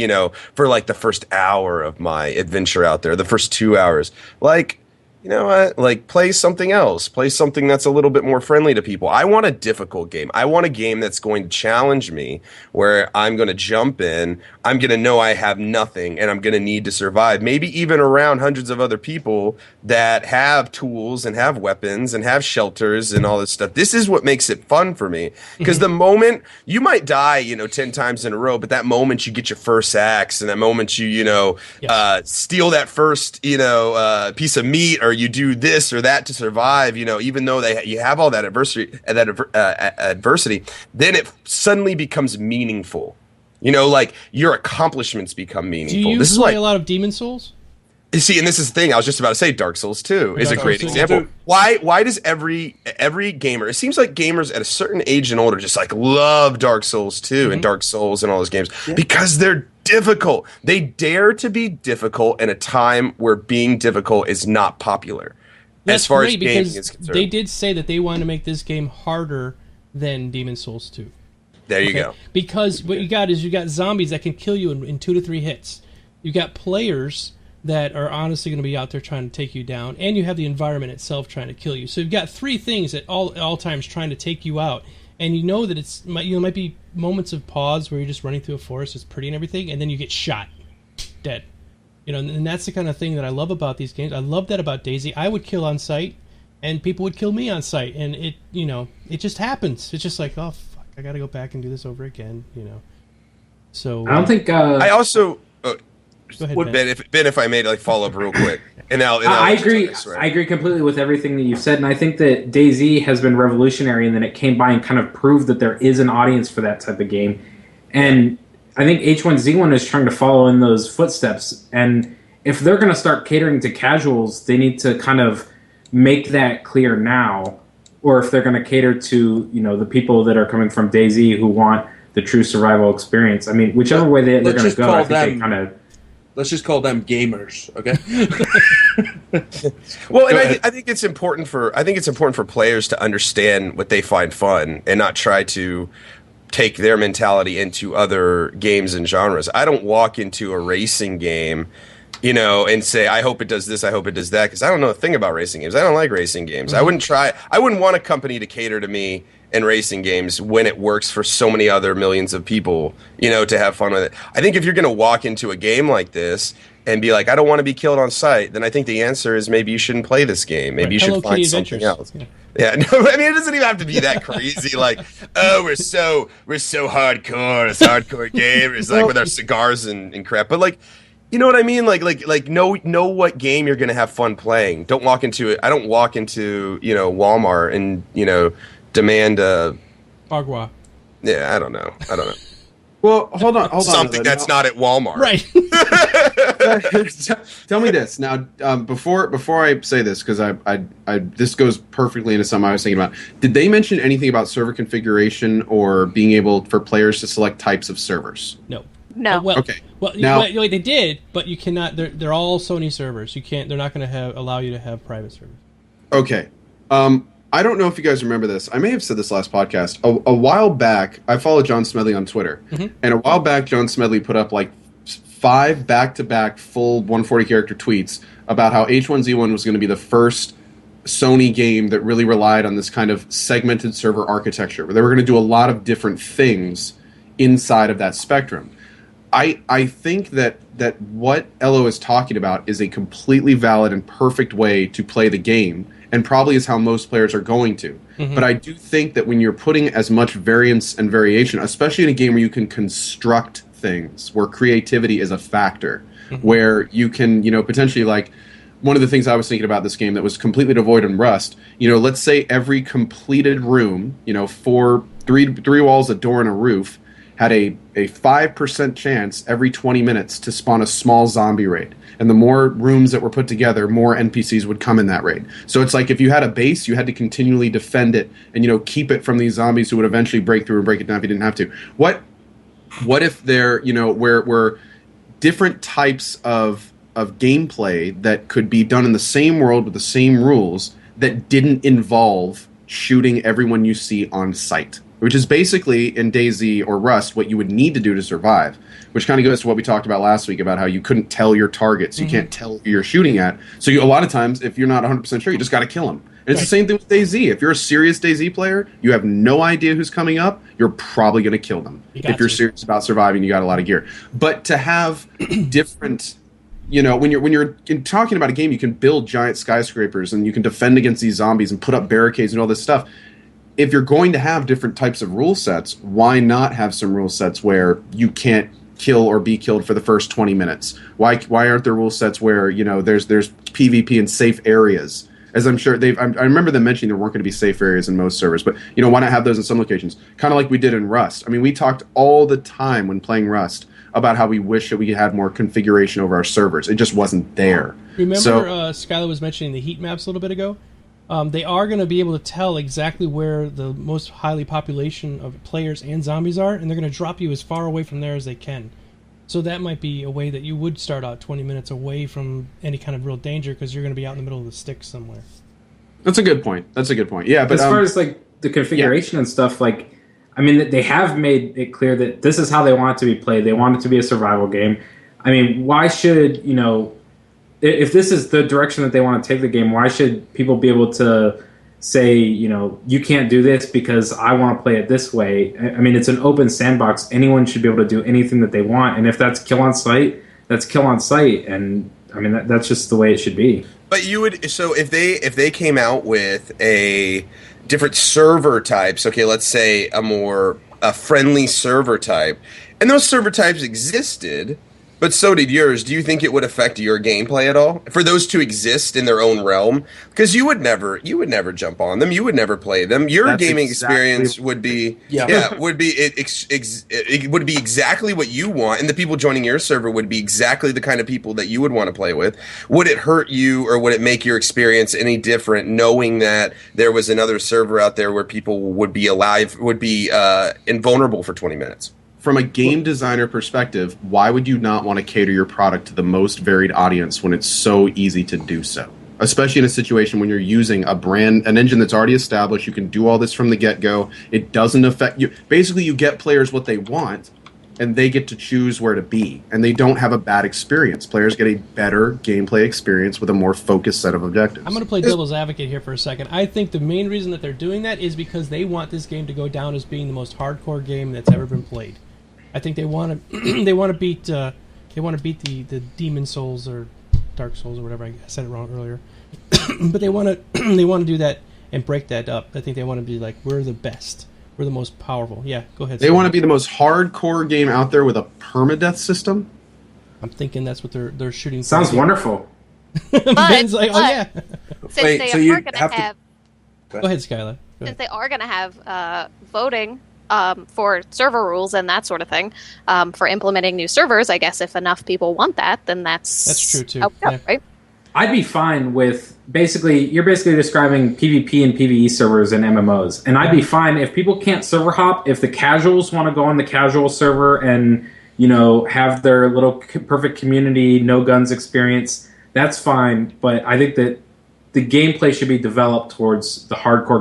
for like the first hour of my adventure out there, the first 2 hours, like, you know what? Like, play something else. Play something that's a little bit more friendly to people. I want a difficult game. I want a game that's going to challenge me, where I'm going to jump in, I'm going to know I have nothing, and I'm going to need to survive. Maybe even around hundreds of other people that have tools and have weapons and have shelters and all this stuff. This is what makes it fun for me. Because the moment, you might die, 10 times in a row, but that moment you get your first axe, and that moment you, steal that first, piece of meat, or you do this or that to survive, even though you have all that adversity, then it suddenly becomes meaningful. Like your accomplishments become meaningful. Do you this play is a lot of Demon Souls? See, and this is the thing I was just about to say. Dark Souls 2 is a great example. Why does every gamer? It seems like gamers at a certain age and older just like love Dark Souls 2 and Dark Souls and all those games because they're difficult. They dare to be difficult in a time where being difficult is not popular. That's as far great, as gaming because is concerned, they did say that they wanted to make this game harder than Demon Souls 2. There you go. Because what you got zombies that can kill you in 2 to 3 hits. You got players that are honestly going to be out there trying to take you down, and you have the environment itself trying to kill you. So you've got 3 things at all times trying to take you out, and you know that it might be moments of pause where you're just running through a forest, it's pretty and everything, and then you get shot, dead. And that's the kind of thing that I love about these games. I love that about DayZ. I would kill on sight, and people would kill me on sight, and it just happens. It's just like, oh fuck, I got to go back and do this over again. So I don't think. I also. Go ahead, Ben, if I may follow up real quick, and I agree. I agree completely with everything that you've said, and I think that DayZ has been revolutionary, and then it came by and kind of proved that there is an audience for that type of game, and I think H1Z1 is trying to follow in those footsteps. And if they're going to start catering to casuals, they need to kind of make that clear now, or if they're going to cater to the people that are coming from DayZ who want the true survival experience. I mean, whichever way they're going to go, I think they kind of. Let's just call them gamers, okay? Well, and I think it's important for players to understand what they find fun and not try to take their mentality into other games and genres. I don't walk into a racing game, and say, I hope it does this, I hope it does that, because I don't know a thing about racing games. I don't like racing games. Mm-hmm. I wouldn't want a company to cater to me in racing games when it works for so many other millions of people, to have fun with it. I think if you're going to walk into a game like this and be like, I don't want to be killed on sight, then I think the answer is maybe you shouldn't play this game. Maybe you should find something else. Yeah, no, I mean, it doesn't even have to be that crazy. Like, oh, we're so hardcore, it's hardcore gamers, like with our cigars and crap. But like, you know what I mean? Like know what game you're gonna have fun playing. Don't walk into it. I don't walk into Walmart and demand a Agua. Yeah, I don't know. Well, hold on. Something that's not at Walmart. Right. Tell me this now. Before I say this, because I this goes perfectly into something I was thinking about. Did they mention anything about server configuration or being able for players to select types of servers? No. Okay. Well, now they did, but you cannot. They're all Sony servers. You can't. They're not going to allow you to have private servers. Okay. I don't know if you guys remember this. I may have said this last podcast. A while back, I followed John Smedley on Twitter. Mm-hmm. And a while back, John Smedley put up 5 back-to-back full 140-character tweets about how H1Z1 was going to be the first Sony game that really relied on this kind of segmented server architecture, where they were going to do a lot of different things inside of that spectrum. I think that what Elo is talking about is a completely valid and perfect way to play the game. and probably is how most players are going to. Mhm. But I do think that when you're putting as much variance and variation, especially in a game where you can construct things, where creativity is a factor, where you can, potentially like one of the things I was thinking about this game that was completely devoid in Rust, let's say every completed room, three walls, a door, and a roof, had a 5% chance every 20 minutes to spawn a small zombie raid. And the more rooms that were put together, more NPCs would come in that raid. So it's like if you had a base, you had to continually defend it and, keep it from these zombies who would eventually break through and break it down if you didn't have to. What if there, were different types of gameplay that could be done in the same world with the same rules that didn't involve shooting everyone you see on sight, which is basically in DayZ or Rust what you would need to do to survive, which kind of goes to what we talked about last week about how you couldn't tell your targets. You can't tell who you're shooting at. So a lot of times, if you're not 100% sure, you just got to kill them. And it's the same thing with DayZ. If you're a serious DayZ player, you have no idea who's coming up, you're probably going to kill them. If you're serious about surviving, you got a lot of gear. But to have different... when you're talking about a game, you can build giant skyscrapers and you can defend against these zombies and put up barricades and all this stuff. If you're going to have different types of rule sets, why not have some rule sets where you can't kill or be killed for the first 20 minutes? Why aren't there rule sets where there's PvP in safe areas? As I'm sure I remember them mentioning there weren't going to be safe areas in most servers, but why not have those in some locations? Kind of like we did in Rust. I mean, we talked all the time when playing Rust about how we wish that we had more configuration over our servers. It just wasn't there. Remember Skylar was mentioning the heat maps a little bit ago? They are going to be able to tell exactly where the most highly population of players and zombies are, and they're going to drop you as far away from there as they can. So that might be a way that you would start out 20 minutes away from any kind of real danger because you're going to be out in the middle of the sticks somewhere. That's a good point. Yeah, but as far as like the configuration and stuff, they have made it clear that this is how they want it to be played. They want it to be a survival game. I mean, why should, if this is the direction that they want to take the game, why should people be able to say, you can't do this because I want to play it this way? I mean, it's an open sandbox. Anyone should be able to do anything that they want. And if that's kill on sight, that's kill on sight. And I mean, that's just the way it should be. But if they came out with a different server types, okay, let's say a friendly server type, and those server types existed, but so did yours, do you think it would affect your gameplay at all for those to exist in their own realm? Because you would never jump on them, you would never play them. Your gaming experience would be would be it would be exactly what you want, and the people joining your server would be exactly the kind of people that you would want to play with. Would it hurt you, or would it make your experience any different knowing that there was another server out there where people would be invulnerable for 20 minutes? From a game designer perspective, why would you not want to cater your product to the most varied audience when it's so easy to do so? Especially in a situation when you're using an engine that's already established, you can do all this from the get-go. It doesn't affect you. Basically, you get players what they want, and they get to choose where to be. And they don't have a bad experience. Players get a better gameplay experience with a more focused set of objectives. I'm going to play devil's advocate here for a second. I think the main reason that they're doing that is because they want this game to go down as being the most hardcore game that's ever been played. I think they want to beat the Demon Souls or Dark Souls or whatever. I said it wrong earlier, but they want to do that and break that up. I think they want to be like, we're the best, we're the most powerful. Yeah, go ahead. They want to be the most hardcore game out there with a permadeath system. I'm thinking that's what they're shooting. Sounds wonderful. Ben's like, oh yeah. Since they are going to have. Go ahead, Skylar. Since they are going to have voting. For server rules and that sort of thing, for implementing new servers, I guess if enough people want that, then that's true too. Right? I'd be fine with you're basically describing PvP and PvE servers and MMOs, and I'd be fine if people can't server hop. If the casuals want to go on the casual server and have their little perfect community, no guns experience, that's fine. But I think that the gameplay should be developed towards the hardcore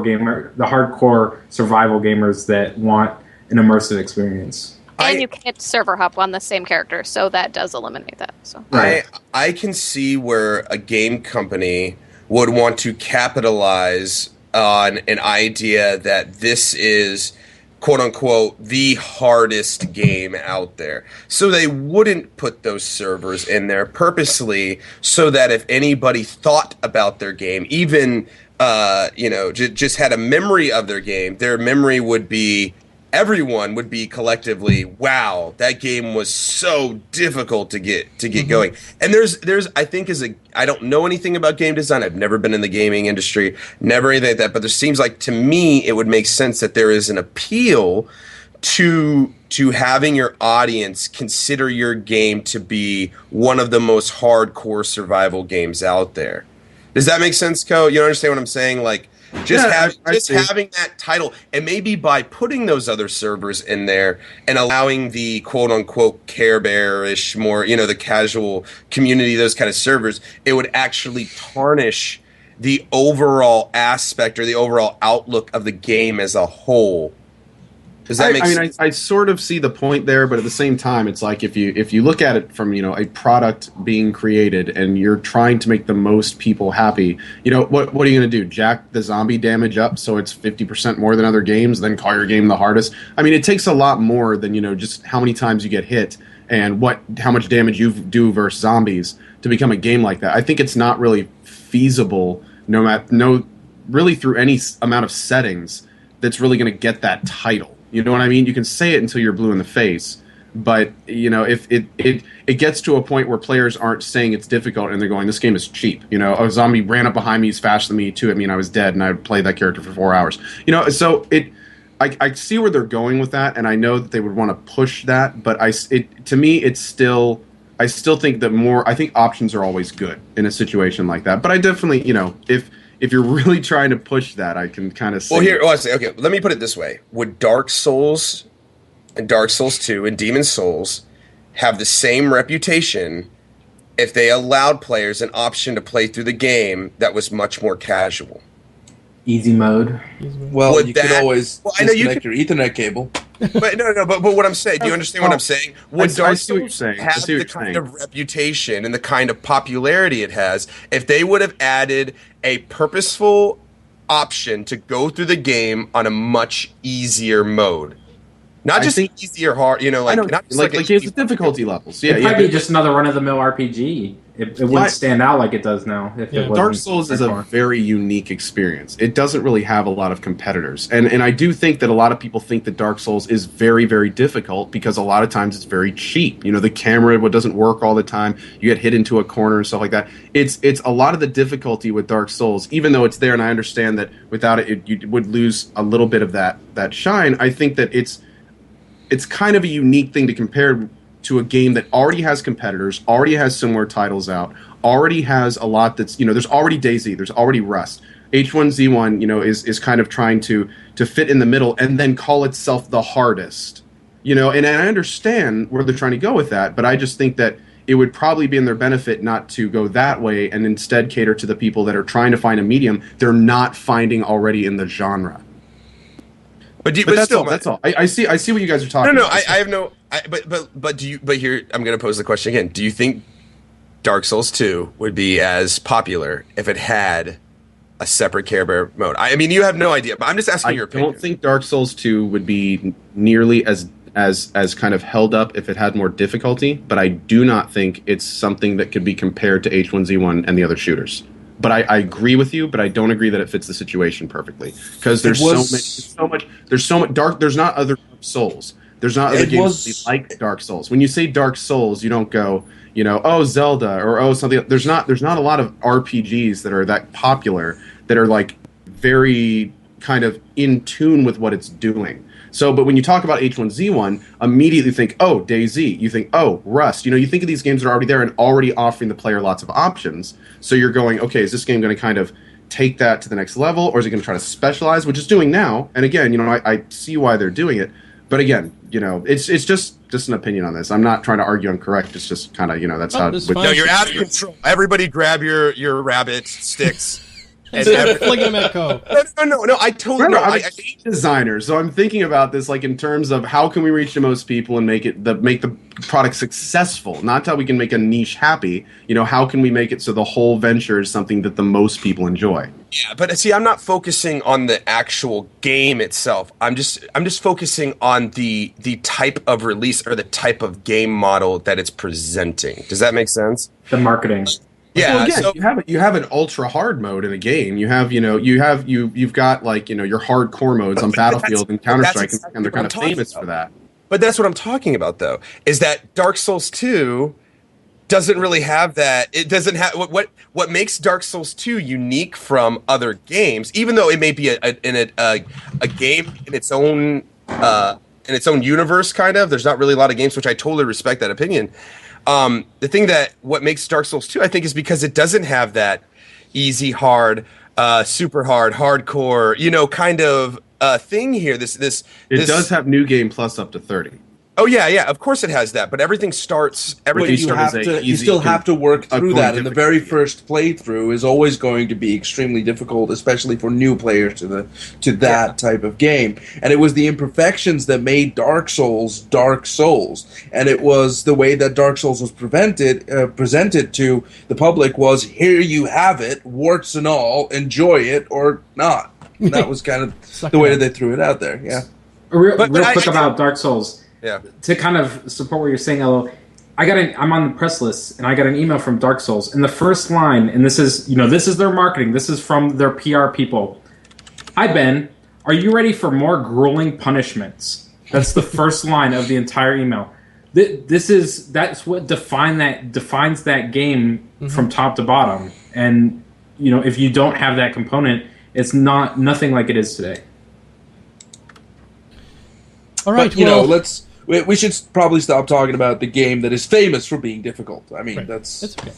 survival gamers that want an immersive experience. And you can't server hop on the same character, so that does eliminate that. So I can see where a game company would want to capitalize on an idea that this is, quote unquote, the hardest game out there. So they wouldn't put those servers in there purposely so that if anybody thought about their game, even just had a memory of their game, their memory would be, everyone would be collectively, wow, that game was so difficult to get going. And there's I think I don't know anything about game design. I've never been in the gaming industry, never anything like that. But there seems like, to me, it would make sense that there is an appeal to having your audience consider your game to be one of the most hardcore survival games out there. Does that make sense, Co? You understand what I'm saying? Like, having that title, and maybe by putting those other servers in there and allowing the quote-unquote Care Bear-ish, more, the casual community, those kind of servers, it would actually tarnish the overall aspect or the overall outlook of the game as a whole. Does that make sense? I sort of see the point there, but at the same time, it's like if you look at it from a product being created and you're trying to make the most people happy, what are you going to do? Jack the zombie damage up so it's 50% more than other games, then call your game the hardest? I mean, it takes a lot more than just how many times you get hit and how much damage you do versus zombies to become a game like that. I think it's not really feasible, really through any amount of settings that's really going to get that title. You know what I mean? You can say it until you're blue in the face, but if it gets to a point where players aren't saying it's difficult and they're going, this game is cheap. A zombie ran up behind me, he's faster than me, too. I mean, I was dead and I played that character for 4 hours. So I see where they're going with that, and I know that they would want to push that, but to me, it's still. I still think that I think options are always good in a situation like that. But I definitely, if you're really trying to push that, I can kind of say... Okay, let me put it this way. Would Dark Souls and Dark Souls 2 and Demon Souls have the same reputation if they allowed players an option to play through the game that was much more casual? Easy mode. Well, you could always disconnect your Ethernet cable. But but what I'm saying, do you understand what I'm saying? Would Dark Souls have the kind of reputation and the kind of popularity it has if they would have added a purposeful option to go through the game on a much easier mode? Not just easy or hard, not just like it's difficulty levels. Yeah, it might be just another run-of-the-mill RPG. It wouldn't stand out like it does now. Dark Souls is a very unique experience. It doesn't really have a lot of competitors. And I do think that a lot of people think that Dark Souls is very, very difficult because a lot of times it's very cheap. The camera doesn't work all the time. You get hit into a corner and stuff like that. It's a lot of the difficulty with Dark Souls, even though it's there, and I understand that without it you would lose a little bit of that shine. I think that it's kind of a unique thing to compare to a game that already has competitors, already has similar titles out, already has a lot that's, there's already DayZ, there's already Rust. H1Z1, is kind of trying to fit in the middle and then call itself the hardest. And I understand where they're trying to go with that, but I just think that it would probably be in their benefit not to go that way and instead cater to the people that are trying to find a medium they're not finding already in the genre. But that's all. I see what you guys are talking about. I have no. But here I'm going to pose the question again. Do you think Dark Souls 2 would be as popular if it had a separate Care Bear mode? I mean, you have no idea, but I'm just asking your opinion. I don't think Dark Souls 2 would be nearly as kind of held up if it had more difficulty, but I do not think it's something that could be compared to H1Z1 and the other shooters. But I agree with you, but I don't agree that it fits the situation perfectly because there's so much. There's not other Souls. There's not other games like Dark Souls. When you say Dark Souls, you don't go, oh, Zelda or oh something. There's not a lot of RPGs that are that popular that are like very kind of in tune with what it's doing. So, but when you talk about H1Z1, immediately think, oh, DayZ. You think, oh, Rust. You think of these games that are already there and already offering the player lots of options. So you're going, okay, is this game going to kind of take that to the next level, or is it going to try to specialize, which it's doing now? And again, I see why they're doing it. But again, it's just an opinion on this. I'm not trying to argue I'm correct. It's just kind of, that's how. No, you're out of control. Everybody grab your rabbit sticks. And fling them at Co. No, I totally know. I'm a game designer, so I'm thinking about this like in terms of how can we reach the most people and make the product successful, not how we can make a niche happy. How can we make it so the whole venture is something that the most people enjoy? Yeah, but see, I'm not focusing on the actual game itself. I'm just focusing on the type of release or the type of game model that it's presenting. Does that make sense? The marketing. Yeah, Well, again, so you have an ultra hard mode in a game. You've got like your hardcore modes on Battlefield and Counter Strike, exactly and they're what I'm kind of talking famous about. for that. But that's what I'm talking about, though, is that Dark Souls 2 doesn't really have that. It doesn't have what makes Dark Souls 2 unique from other games, even though it may be a game in its own universe. Kind of, there's not really a lot of games, which I totally respect that opinion. The thing what makes Dark Souls 2, I think, is because it doesn't have that easy, hard, super hard, hardcore, kind of thing here. This does have New Game Plus up to 30. Oh yeah, of course it has that, but everything starts. Everything You still have to work through that, and the very first playthrough is always going to be extremely difficult, especially for new players to that type of game. And it was the imperfections that made Dark Souls, and it was the way that Dark Souls was presented to the public was, here you have it, warts and all, enjoy it or not. And that was kind of the way that they threw it out there. Yeah. Real quick about Dark Souls. Yeah. To kind of support what you're saying, Elo, I'm on the press list, and I got an email from Dark Souls. And the first line, and this is their marketing. This is from their PR people. Hi, Ben. Are you ready for more grueling punishments? That's the first line of the entire email. That's what defines that game from top to bottom. And if you don't have that component, it's nothing like it is today. All right, but, we should probably stop talking about the game that is famous for being difficult. I mean, that's okay.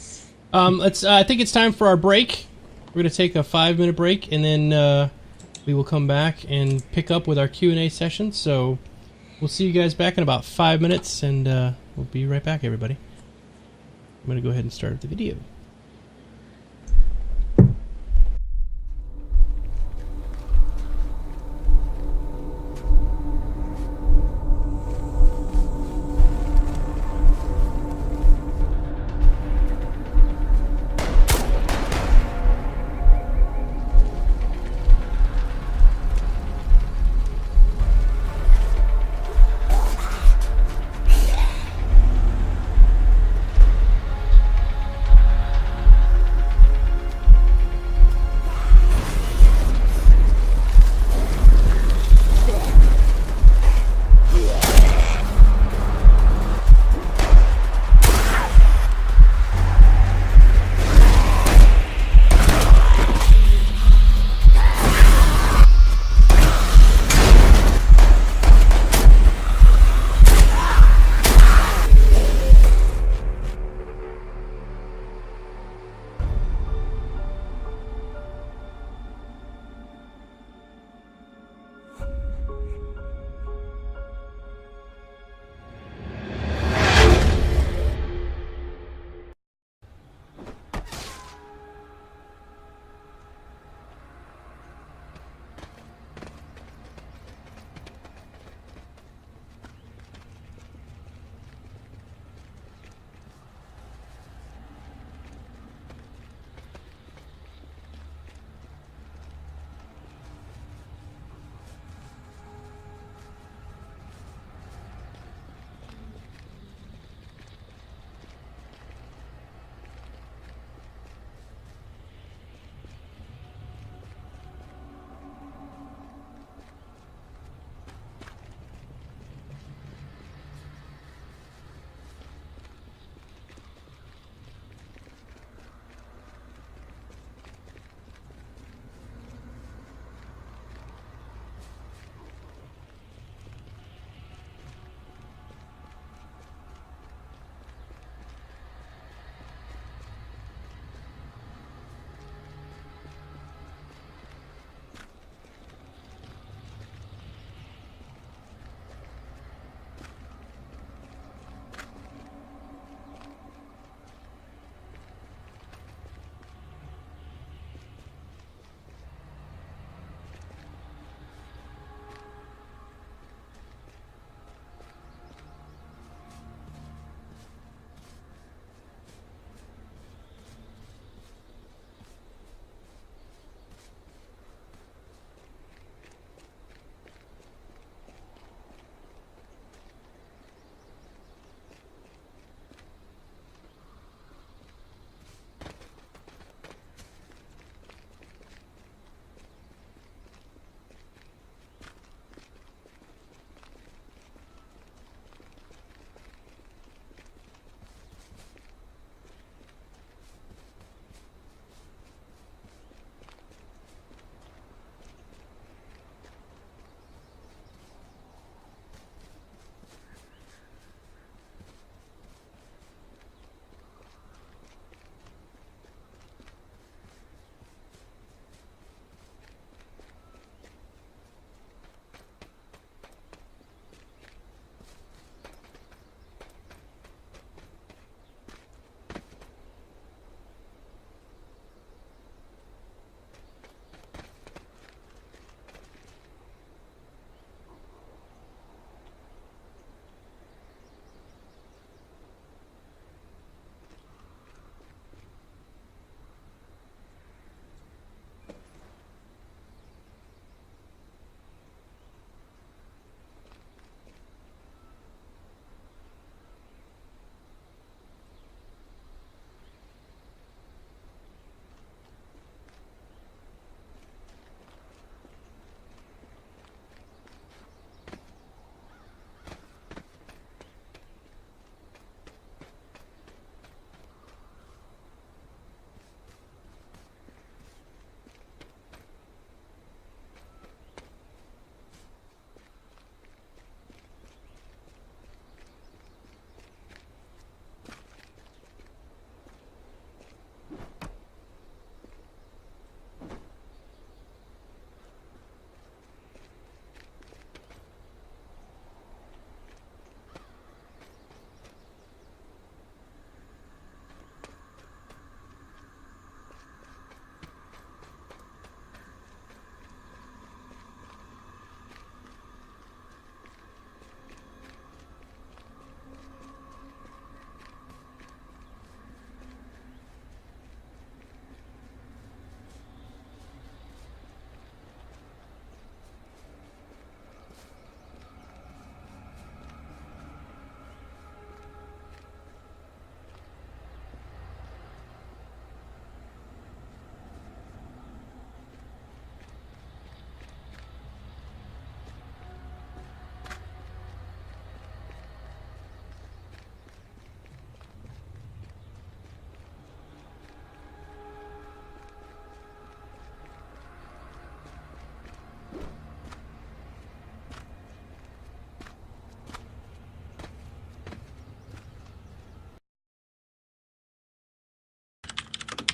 I think it's time for our break. We're going to take a 5-minute break, and then we will come back and pick up with our Q&A session. So we'll see you guys back in about 5 minutes, and we'll be right back, everybody. I'm going to go ahead and start the video.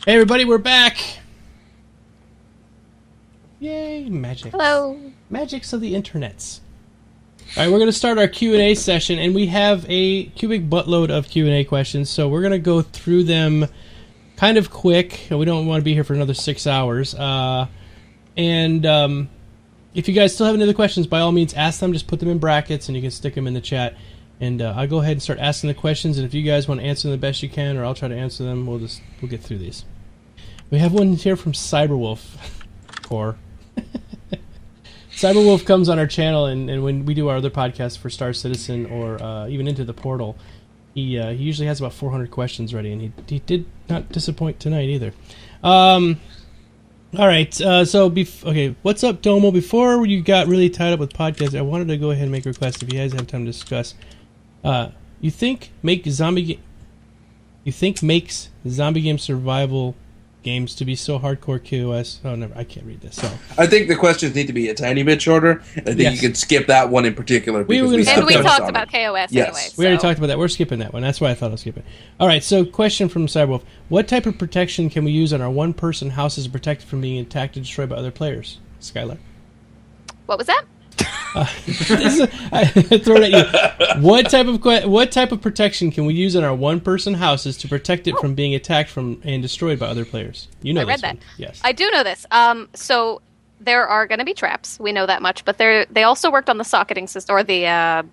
Hey everybody, we're back. Yay, magic. Hello. Magics of the internets. All right, we're going to start our Q&A session, and we have a cubic buttload of Q&A questions, so we're going to go through them kind of quick. We don't want to be here for another 6 hours. If you guys still have any other questions, by all means, ask them. Just put them in brackets, and you can stick them in the chat. And I'll go ahead and start asking the questions, and if you guys want to answer them the best you can, or I'll try to answer them, we'll get through these. We have one here from Cyberwolf. Or Cyberwolf comes on our channel, and when we do our other podcasts for Star Citizen or even Into the Portal, he usually has about 400 questions ready, and he did not disappoint tonight either. All right, okay, what's up, Domo? Before you got really tied up with podcasts, I wanted to go ahead and make a request if you guys have time to discuss. You think makes zombie game survival games to be so hardcore KOS? Oh, never. I can't read this. So I think the questions need to be a tiny bit shorter. I think you can skip that one in particular. We talked about KOS anyway. We already talked about that. We're skipping that one. That's why I thought I'll skip it. All right, so question from Cyberwolf. What type of protection can we use on our one-person houses to protect from being attacked or destroyed by other players? Skylar? What was that? I throw it at you. What type of protection can we use on our one-person houses to protect it from being attacked and destroyed by other players? You know, I read that. Yes, I do know this. So there are going to be traps. We know that much, but they also worked on the socketing system or the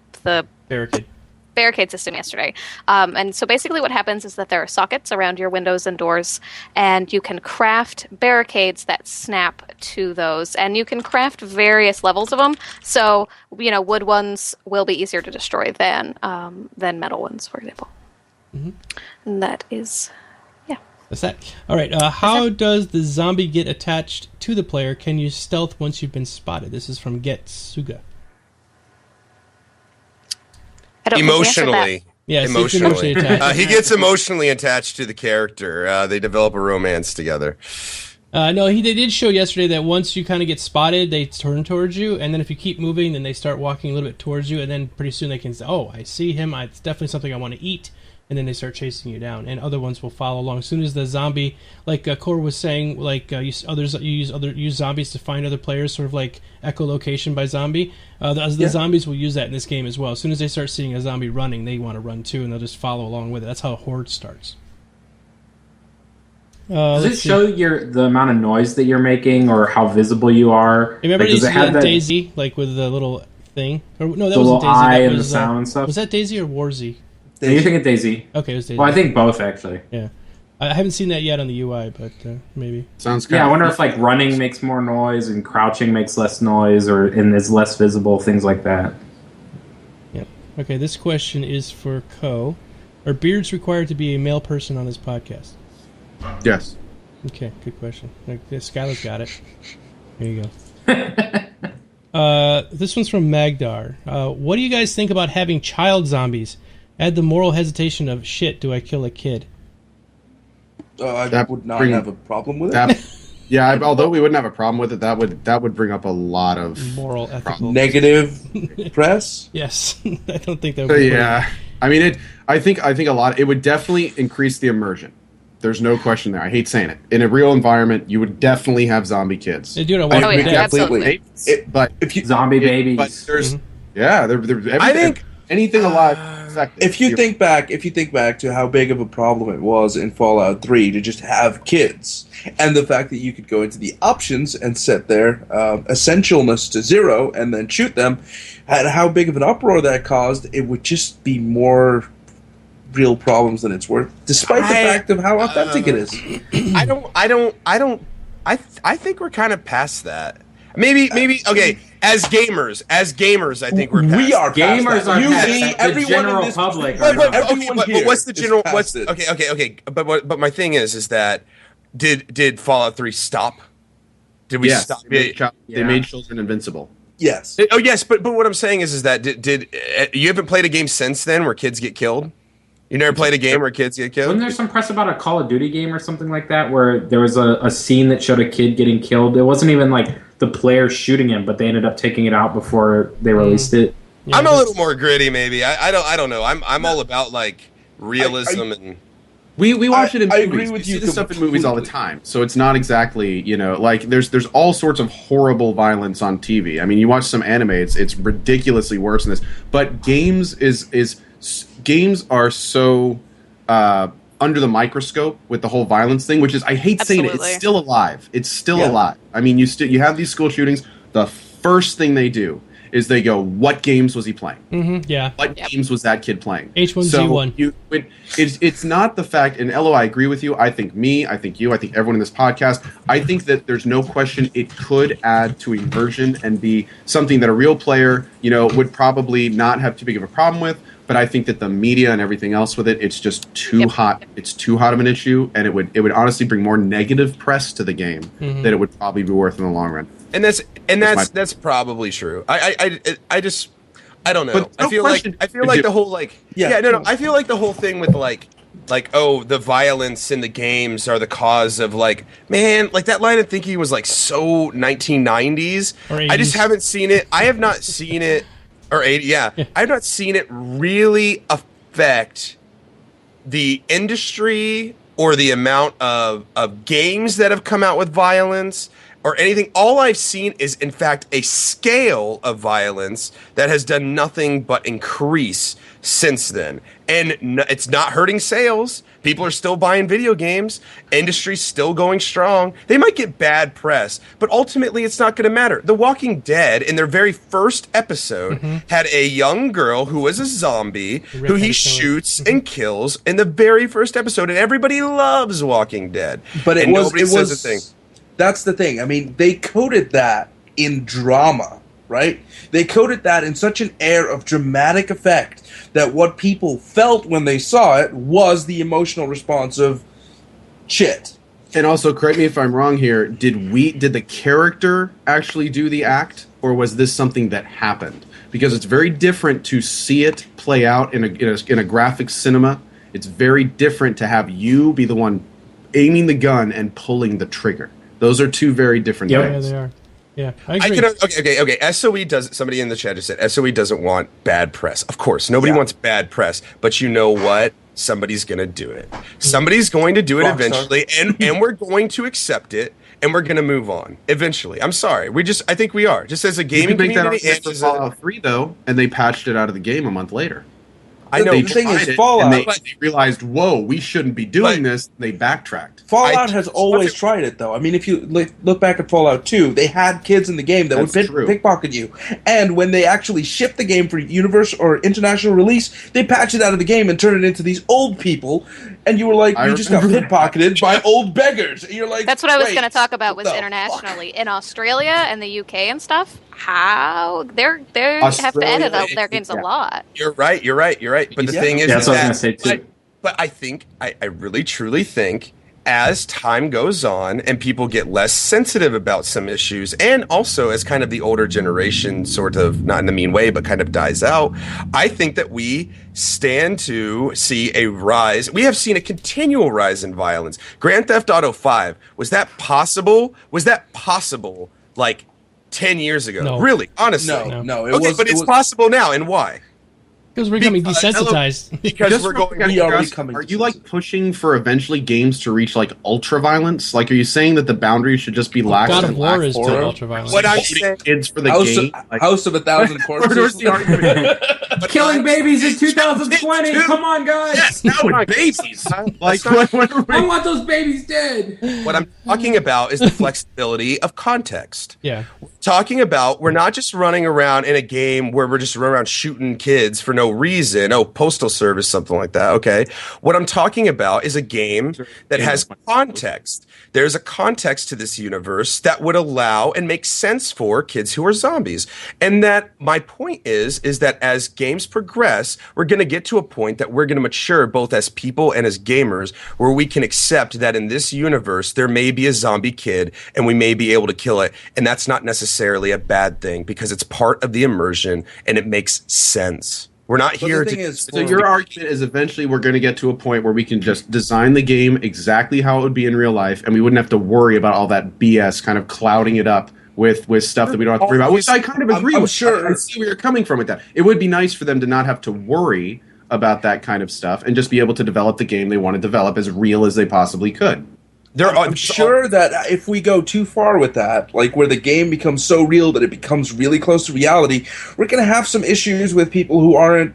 barricade system yesterday. And so basically what happens is that there are sockets around your windows and doors, and you can craft barricades that snap to those, and you can craft various levels of them. So, wood ones will be easier to destroy than metal ones, for example. Mm-hmm. And that is... That's that. All right. How does the zombie get attached to the player? Can you stealth once you've been spotted? This is from Getsuga. Emotionally. Yes, emotionally. He gets emotionally attached to the character. They develop a romance together. No, they did show yesterday that once you kind of get spotted, they turn towards you, and then if you keep moving, then they start walking a little bit towards you, and then pretty soon they can say, oh, I see him, it's definitely something I want to eat, and then they start chasing you down, and other ones will follow along. As soon as the zombie, like Cor was saying, like you use zombies to find other players, sort of like echolocation by zombie. The zombies will use that in this game as well. As soon as they start seeing a zombie running, they want to run too, and they'll just follow along with it. That's how a horde starts. Does it show the amount of noise that you're making or how visible you are? Remember Daisy, like with the little thing? Or, no, that wasn't Daisy. Eye that and was the sound and stuff. Was that Daisy or Warzy? Daisy. You're thinking Daisy. Okay, it was Daisy. Well, I think both actually. Yeah, I haven't seen that yet on the UI, but maybe. Sounds kind I wonder if like running makes more noise and crouching makes less noise, and is less visible, things like that. Yep. Okay, this question is for Ko. Are beards required to be a male person on this podcast? Yes. Okay, good question. Skylar's got it. There you go. This one's from Magdar. What do you guys think about having child zombies? Add the moral hesitation of, shit, do I kill a kid? I would not have a problem with it. Although we wouldn't have a problem with it, that would bring up a lot of moral, ethical, negative press. Yes, I don't think that would. I mean, I think a lot. It would definitely increase the immersion. There's no question there. I hate saying it. In a real environment, you would definitely have zombie kids. They do absolutely. But if you zombie babies, but there's I think anything alive. If you think back to how big of a problem it was in Fallout 3 to just have kids, and the fact that you could go into the options and set their essentialness to 0 and then shoot them, and how big of an uproar that caused, it would just be more real problems than it's worth, despite the fact of how authentic it is. I think we're kind of past that. Maybe okay. As gamers, I think we're past we are gamers. Are you, me, the general public. But what's the general? What's okay? But my thing is that did Fallout 3 stop? Did we stop? They made children invincible. Yes. Oh yes, but what I'm saying is that did you haven't played a game since then where kids get killed? You never played a game where kids get killed? Wasn't there some press about a Call of Duty game or something like that where there was a scene that showed a kid getting killed? It wasn't even like the player shooting him, but they ended up taking it out before they released it. Yeah, I'm a little more gritty, maybe. I don't know. I'm all about like realism and. We watch it in movies. I agree with we you see this stuff in movies all the time, so it's not exactly, like there's all sorts of horrible violence on TV. I mean, you watch some anime, it's ridiculously worse than this. But games games are so under the microscope with the whole violence thing, which is, I hate saying it, it's still alive. It's still alive. I mean, you have these school shootings. The first thing they do is they go, what games was he playing? Mm-hmm, yeah. What games was that kid playing? H1Z1. It's not the fact, and Elo, I agree with you. I think I think you, I think everyone in this podcast, I think that there's no question it could add to immersion and be something that a real player, would probably not have too big of a problem with. But I think that the media and everything else with it's just too hot. It's too hot of an issue, and it would honestly bring more negative press to the game than it would probably be worth in the long run. And that's probably true. I don't know. But I feel like the whole I feel like the whole thing with the violence in the games are the cause of that line of thinking was so 1990s. I just haven't seen it. I have not seen it. Or 80, yeah. I've not seen it really affect the industry or the amount of games that have come out with violence or anything. All I've seen is, in fact, a scale of violence that has done nothing but increase since then. And it's not hurting sales. People are still buying video games. Industry's still going strong. They might get bad press, but ultimately it's not going to matter. The Walking Dead, in their very first episode, had a young girl who was a zombie who he shoots and kills in the very first episode, and everybody loves Walking Dead. But nobody says a thing. That's the thing. I mean, they coded that in drama, right? They coded that in such an air of dramatic effect that what people felt when they saw it was the emotional response of shit. And also, correct me if I'm wrong here, did the character actually do the act, or was this something that happened? Because it's very different to see it play out in a graphic cinema. It's very different to have you be the one aiming the gun and pulling the trigger. Those are two very different things. Yeah, they are. Yeah, I agree. Okay. SOE does. Somebody in the chat just said SOE doesn't want bad press. Of course, nobody wants bad press. But you know what? Somebody's going to do it. Somebody's going to do it eventually, and we're going to accept it, and we're going to move on eventually. I'm sorry. I think we are. Just as a gaming community. That for Fallout 3 though, and they patched it out of the game a month later. I know. The thing is, Fallout. And they realized, whoa, we shouldn't be doing this. They backtracked. Fallout has always tried it, though. I mean, if you look back at Fallout 2, they had kids in the game that would pickpocket you. And when they actually shipped the game for universal or international release, they patched it out of the game and turned it into these old people. And you were like, we just got pickpocketed by old beggars. And you're like, that's what I was going to talk about, was internationally. In Australia and the UK and stuff, how they have to edit out their games a lot. You're right. But the thing is, that's what I was going to say too. But I think I really truly think as time goes on and people get less sensitive about some issues, and also as kind of the older generation sort of, not in a mean way, but kind of dies out, I think that we stand to see a rise. We have seen a continual rise in violence. Grand Theft Auto 5, was that possible? Like 10 years ago? No. Really? Honestly? No. But it's possible now, and why? Because we're becoming desensitized. Because we're going. Are you pushing for eventually games to reach ultra violence? Are you saying that the boundaries should just be lax? God of War is to ultra violence. What I'm saying, kids for the game, House of 1,000 Corpses. Killing babies in 2020. Come on, guys. Yes, now with babies. I want those babies dead. What I'm talking about is the flexibility of context. Yeah. Talking about, we're not just running around in a game where we're just running around shooting kids for no reason. Oh, Postal Service, something like that. Okay. What I'm talking about is a game that has context. There's a context to this universe that would allow and make sense for kids who are zombies. And that my point is that as games progress, we're going to get to a point that we're going to mature both as people and as gamers, where we can accept that in this universe, there may be a zombie kid and we may be able to kill it. And that's not necessarily a bad thing because it's part of the immersion and it makes sense. We're not here to... So your argument is eventually we're going to get to a point where we can just design the game exactly how it would be in real life, and we wouldn't have to worry about all that BS kind of clouding it up with stuff that we don't have to worry about, which I kind of agree with. Sure. I see where you're coming from with that. It would be nice for them to not have to worry about that kind of stuff and just be able to develop the game they want to develop as real as they possibly could. I'm sure that if we go too far with that, like where the game becomes so real that it becomes really close to reality, we're going to have some issues with people who aren't,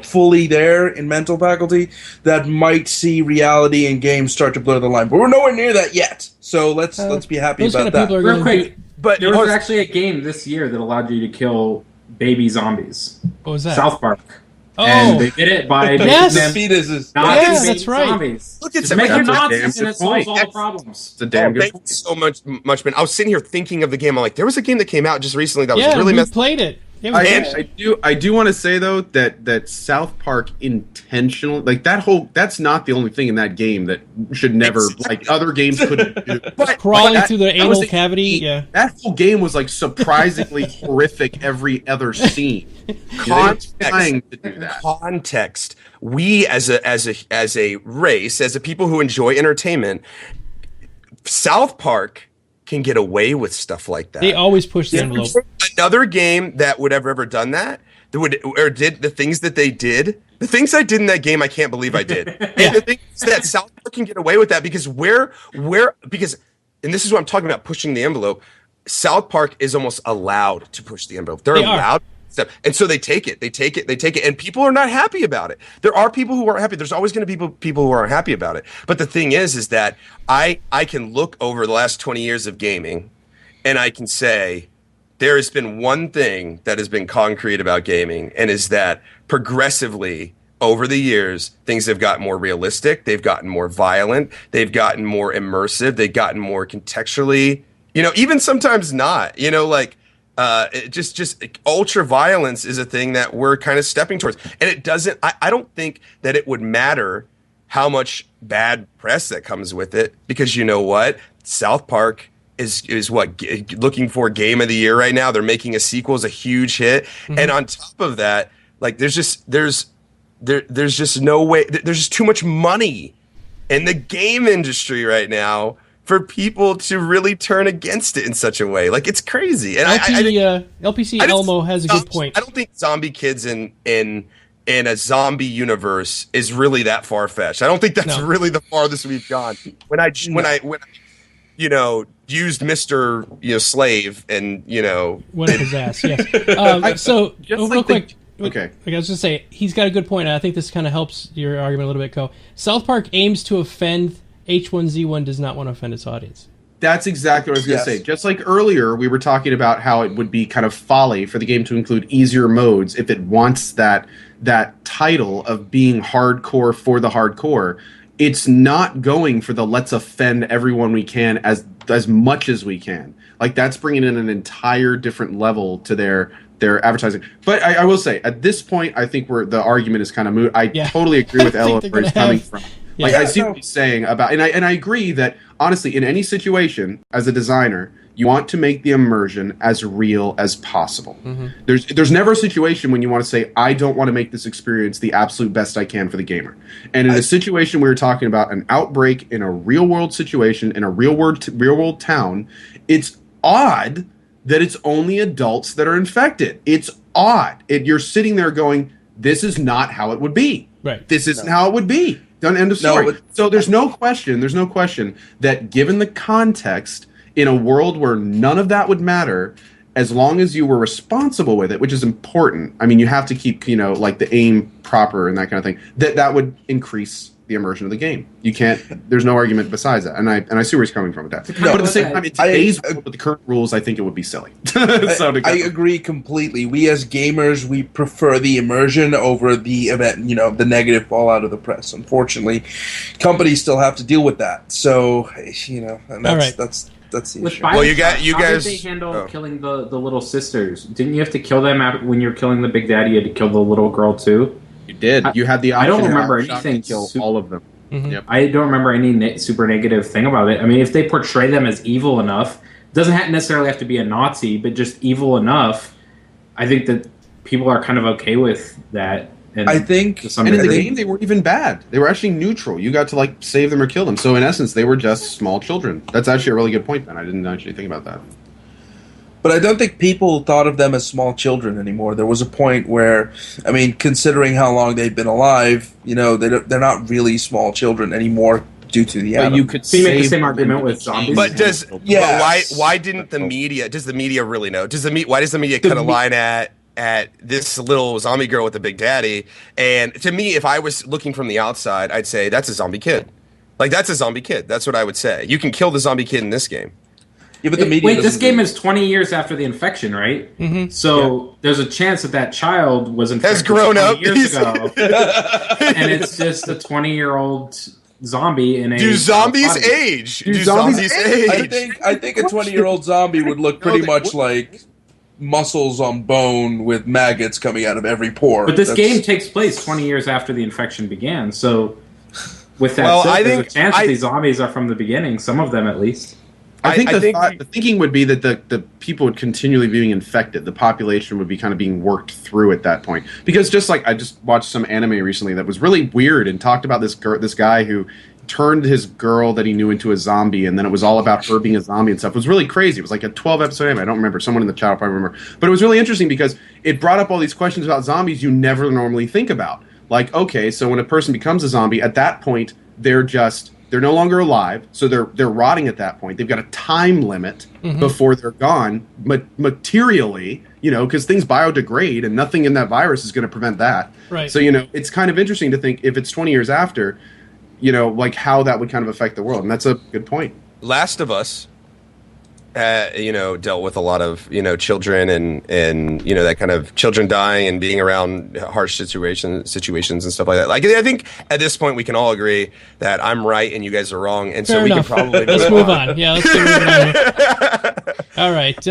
fully there in mental faculty that might see reality and games start to blur the line. But we're nowhere near that yet. So let's be happy about that. Real quick, but there was actually a game this year that allowed you to kill baby zombies. What was that? South Park. Oh, and they did it by making them that's right. zombies. Look at Just make them Nazis and it solves all the It's problems. a damn good thank you so much, man. I was sitting here thinking of the game. I'm like, there was a game that came out just recently that was really we played it. I do want to say though that South Park intentionally that's not the only thing in that game that should never other games couldn't do. But crawling through the anal cavity, that whole game was like surprisingly horrific every other scene. Trying to do that. Context. We as a race, as a people who enjoy entertainment, South Park can get away with stuff like that. They always push the envelope. Another game that would have ever done that did the things that they did. The things I did in that game, I can't believe I did. And the thing is that South Park can get away with that because and this is what I'm talking about, pushing the envelope. South Park is almost allowed to push the envelope. They're allowed. And so they take it, and people are not happy about it. There are people who aren't happy. There's always going to be people who aren't happy about it. But the thing is that I can look over the last 20 years of gaming, and I can say there has been one thing that has been concrete about gaming, and is that progressively over the years, things have gotten more realistic. They've gotten more violent. They've gotten more immersive. They've gotten more contextually, even sometimes not, just ultra violence is a thing that we're kind of stepping towards, and it doesn't. I don't think that it would matter how much bad press that comes with it, because you know what, South Park is looking for Game of the Year right now. They're making a sequel, is a huge hit, and on top of that, like there's just no way. There's just too much money in the game industry right now for people to really turn against it in such a way. Like, it's crazy. And LPC Elmo has a good point. I don't think zombie kids in a zombie universe is really that far-fetched. I don't think that's really the farthest we've gone. When I used Mr. Slave and went up his ass. Yes. So real quick. Okay. I was just say he's got a good point. And I think this kind of helps your argument a little bit, Co. South Park aims to offend. H1Z1 does not want to offend its audience. That's exactly what I was going to say. Just like earlier, we were talking about how it would be kind of folly for the game to include easier modes if it wants that title of being hardcore for the hardcore. It's not going for the let's offend everyone we can as much as we can. Like, that's bringing in an entire different level to their advertising. But I will say, at this point, I think the argument is kind of moot. I totally agree with Ella where he's coming from. Like, I see what he's saying about, and I agree that honestly, in any situation, as a designer, you want to make the immersion as real as possible. Mm-hmm. There's never a situation when you want to say, I don't want to make this experience the absolute best I can for the gamer. And in a situation we were talking about, an outbreak in a real world situation in a real world town, it's odd that it's only adults that are infected. It's odd. You're sitting there going, this is not how it would be. Right. This isn't how it would be. Done. End of story. So there's no question that given the context, in a world where none of that would matter, as long as you were responsible with it, which is important. I mean, you have to keep, like the aim proper and that kind of thing. That would increase the immersion of the game. You can't. There's no argument besides that. And I see where he's coming from with that. But at the same time, in today's world with the current rules, I think it would be silly. I agree completely. We as gamers, we prefer the immersion over the event. The negative fallout of the press. Unfortunately, companies still have to deal with that. So and that's the issue. Well, you guys. How did they handle killing the little sisters? Didn't you have to kill them when you're killing the big daddy? You had to kill the little girl too. You did. You had the option. I don't remember anything. To kill all of them. Mm-hmm. Yep. I don't remember any super negative thing about it. I mean, if they portray them as evil enough, it doesn't necessarily have to be a Nazi, but just evil enough. I think that people are kind of okay with that. And I think, and in the game, they weren't even bad. They were actually neutral. You got to save them or kill them. So in essence, they were just small children. That's actually a really good point, Ben. I didn't actually think about that. But I don't think people thought of them as small children anymore. There was a point where, I mean, considering how long they've been alive, they're not really small children anymore due to the But you could So you make the same them argument and with became- zombies? Yes. But why didn't the media? Does the media really know? Why does the media cut a line at this little zombie girl with a big daddy? And to me, if I was looking from the outside, I'd say that's a zombie kid. Like, that's a zombie kid. That's what I would say. You can kill the zombie kid in this game. Yeah, but the media Wait, this doesn't game do- is 20 years after the infection, right? Mm-hmm. So there's a chance that child was infected Has grown 20 up. years ago, and it's just a 20-year-old zombie in a Do zombies body. age? Do zombies zombies age? I think a 20-year-old zombie would look pretty they much like muscles on bone with maggots coming out of every pore. But this game takes place 20 years after the infection began, so with that Well, said, I there's think- a chance that these zombies are from the beginning, some of them at least. I think I the think- the thinking would be that the people would continually be being infected. The population would be kind of being worked through at that point. Because just like I just watched some anime recently that was really weird and talked about this guy who turned his girl that he knew into a zombie, and then it was all about her being a zombie and stuff. It was really crazy. It was like a 12-episode anime. I don't remember. Someone in the chat will probably remember. But it was really interesting because it brought up all these questions about zombies you never normally think about. Like, okay, so when a person becomes a zombie, at that point, they're no longer alive, so they're rotting at that point. They've got a time limit before they're gone, materially, because things biodegrade, and nothing in that virus is going to prevent that. Right. So, it's kind of interesting to think if it's 20 years after, like how that would kind of affect the world, and that's a good point. Last of Us, dealt with a lot of children and that kind of children dying and being around harsh situations and stuff like that. Like, I think at this point we can all agree that I'm right and you guys are wrong, and Fair so we enough. can probably Let's move on. Yeah, let's get moving on here. All right.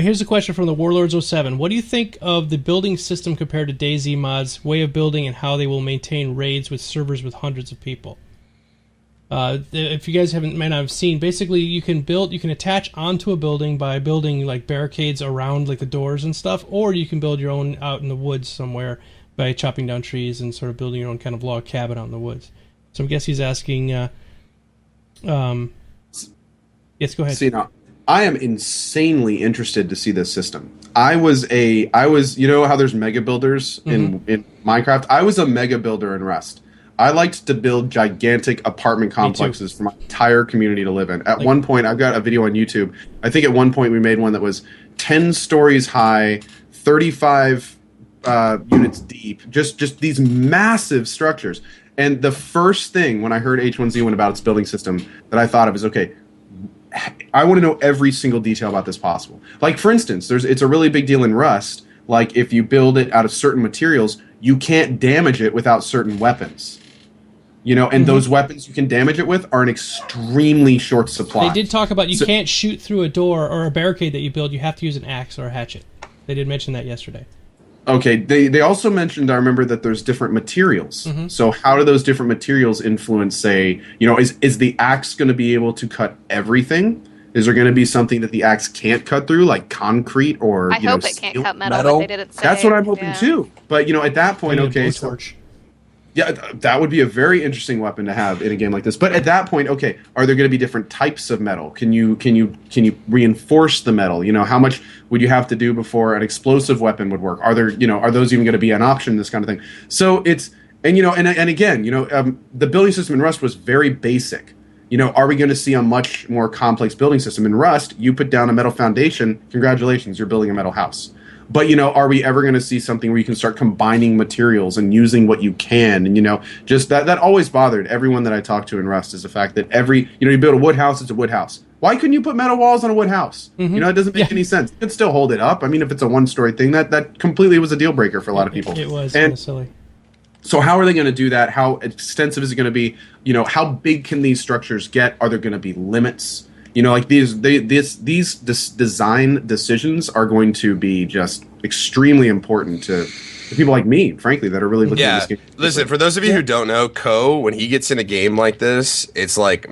Here's a question from the Warlords07. What do you think of the building system compared to DayZ Mod's way of building and how they will maintain raids with servers with hundreds of people? If you guys may not have seen, basically you can attach onto a building by building like barricades around like the doors and stuff, or you can build your own out in the woods somewhere by chopping down trees and sort of building your own kind of log cabin out in the woods. So I guess he's asking. Yes, go ahead. See, now, I am insanely interested to see this system. I was how there's mega builders in Minecraft. I was a mega builder in Rust. I liked to build gigantic apartment complexes for my entire community to live in. At one point, I've got a video on YouTube. I think at one point we made one that was 10 stories high, 35 units deep, just these massive structures. And the first thing when I heard H1Z1 about its building system that I thought of is, okay, I want to know every single detail about this possible. Like, for instance, it's a really big deal in Rust. Like, if you build it out of certain materials, you can't damage it without certain weapons. And those weapons you can damage it with are an extremely short supply. They did talk about you can't shoot through a door or a barricade that you build. You have to use an axe or a hatchet. They did mention that yesterday. Okay, they also mentioned, I remember, that there's different materials. So how do those different materials influence, say, is the axe going to be able to cut everything? Is there going to be something that the axe can't cut through, like concrete or I hope it steel? can't cut metal, but they didn't say. That's what I'm hoping too. But at that point, Maybe a okay, blowtorch. yeah, that would be a very interesting weapon to have in a game like this. But at that point, okay, are there going to be different types of metal? Can you reinforce the metal? How much would you have to do before an explosive weapon would work? Are there, are those even going to be an option? This kind of thing. So it's and again, the building system in Rust was very basic. Are we going to see a much more complex building system in Rust? You put down a metal foundation. Congratulations, you're building a metal house. But, are we ever going to see something where you can start combining materials and using what you can? And, just that always bothered everyone that I talked to in Rust is the fact that you build a wood house, it's a wood house. Why couldn't you put metal walls on a wood house? It doesn't make any sense. You could still hold it up. I mean, if it's a one-story thing, that completely was a deal breaker for a lot of people. It was kind of silly. So how are they going to do that? How extensive is it going to be? How big can these structures get? Are there going to be limits? These design decisions are going to be just extremely important to people like me, frankly, that are really looking at this game. Listen, for those of you who don't know, Ko, when he gets in a game like this, it's like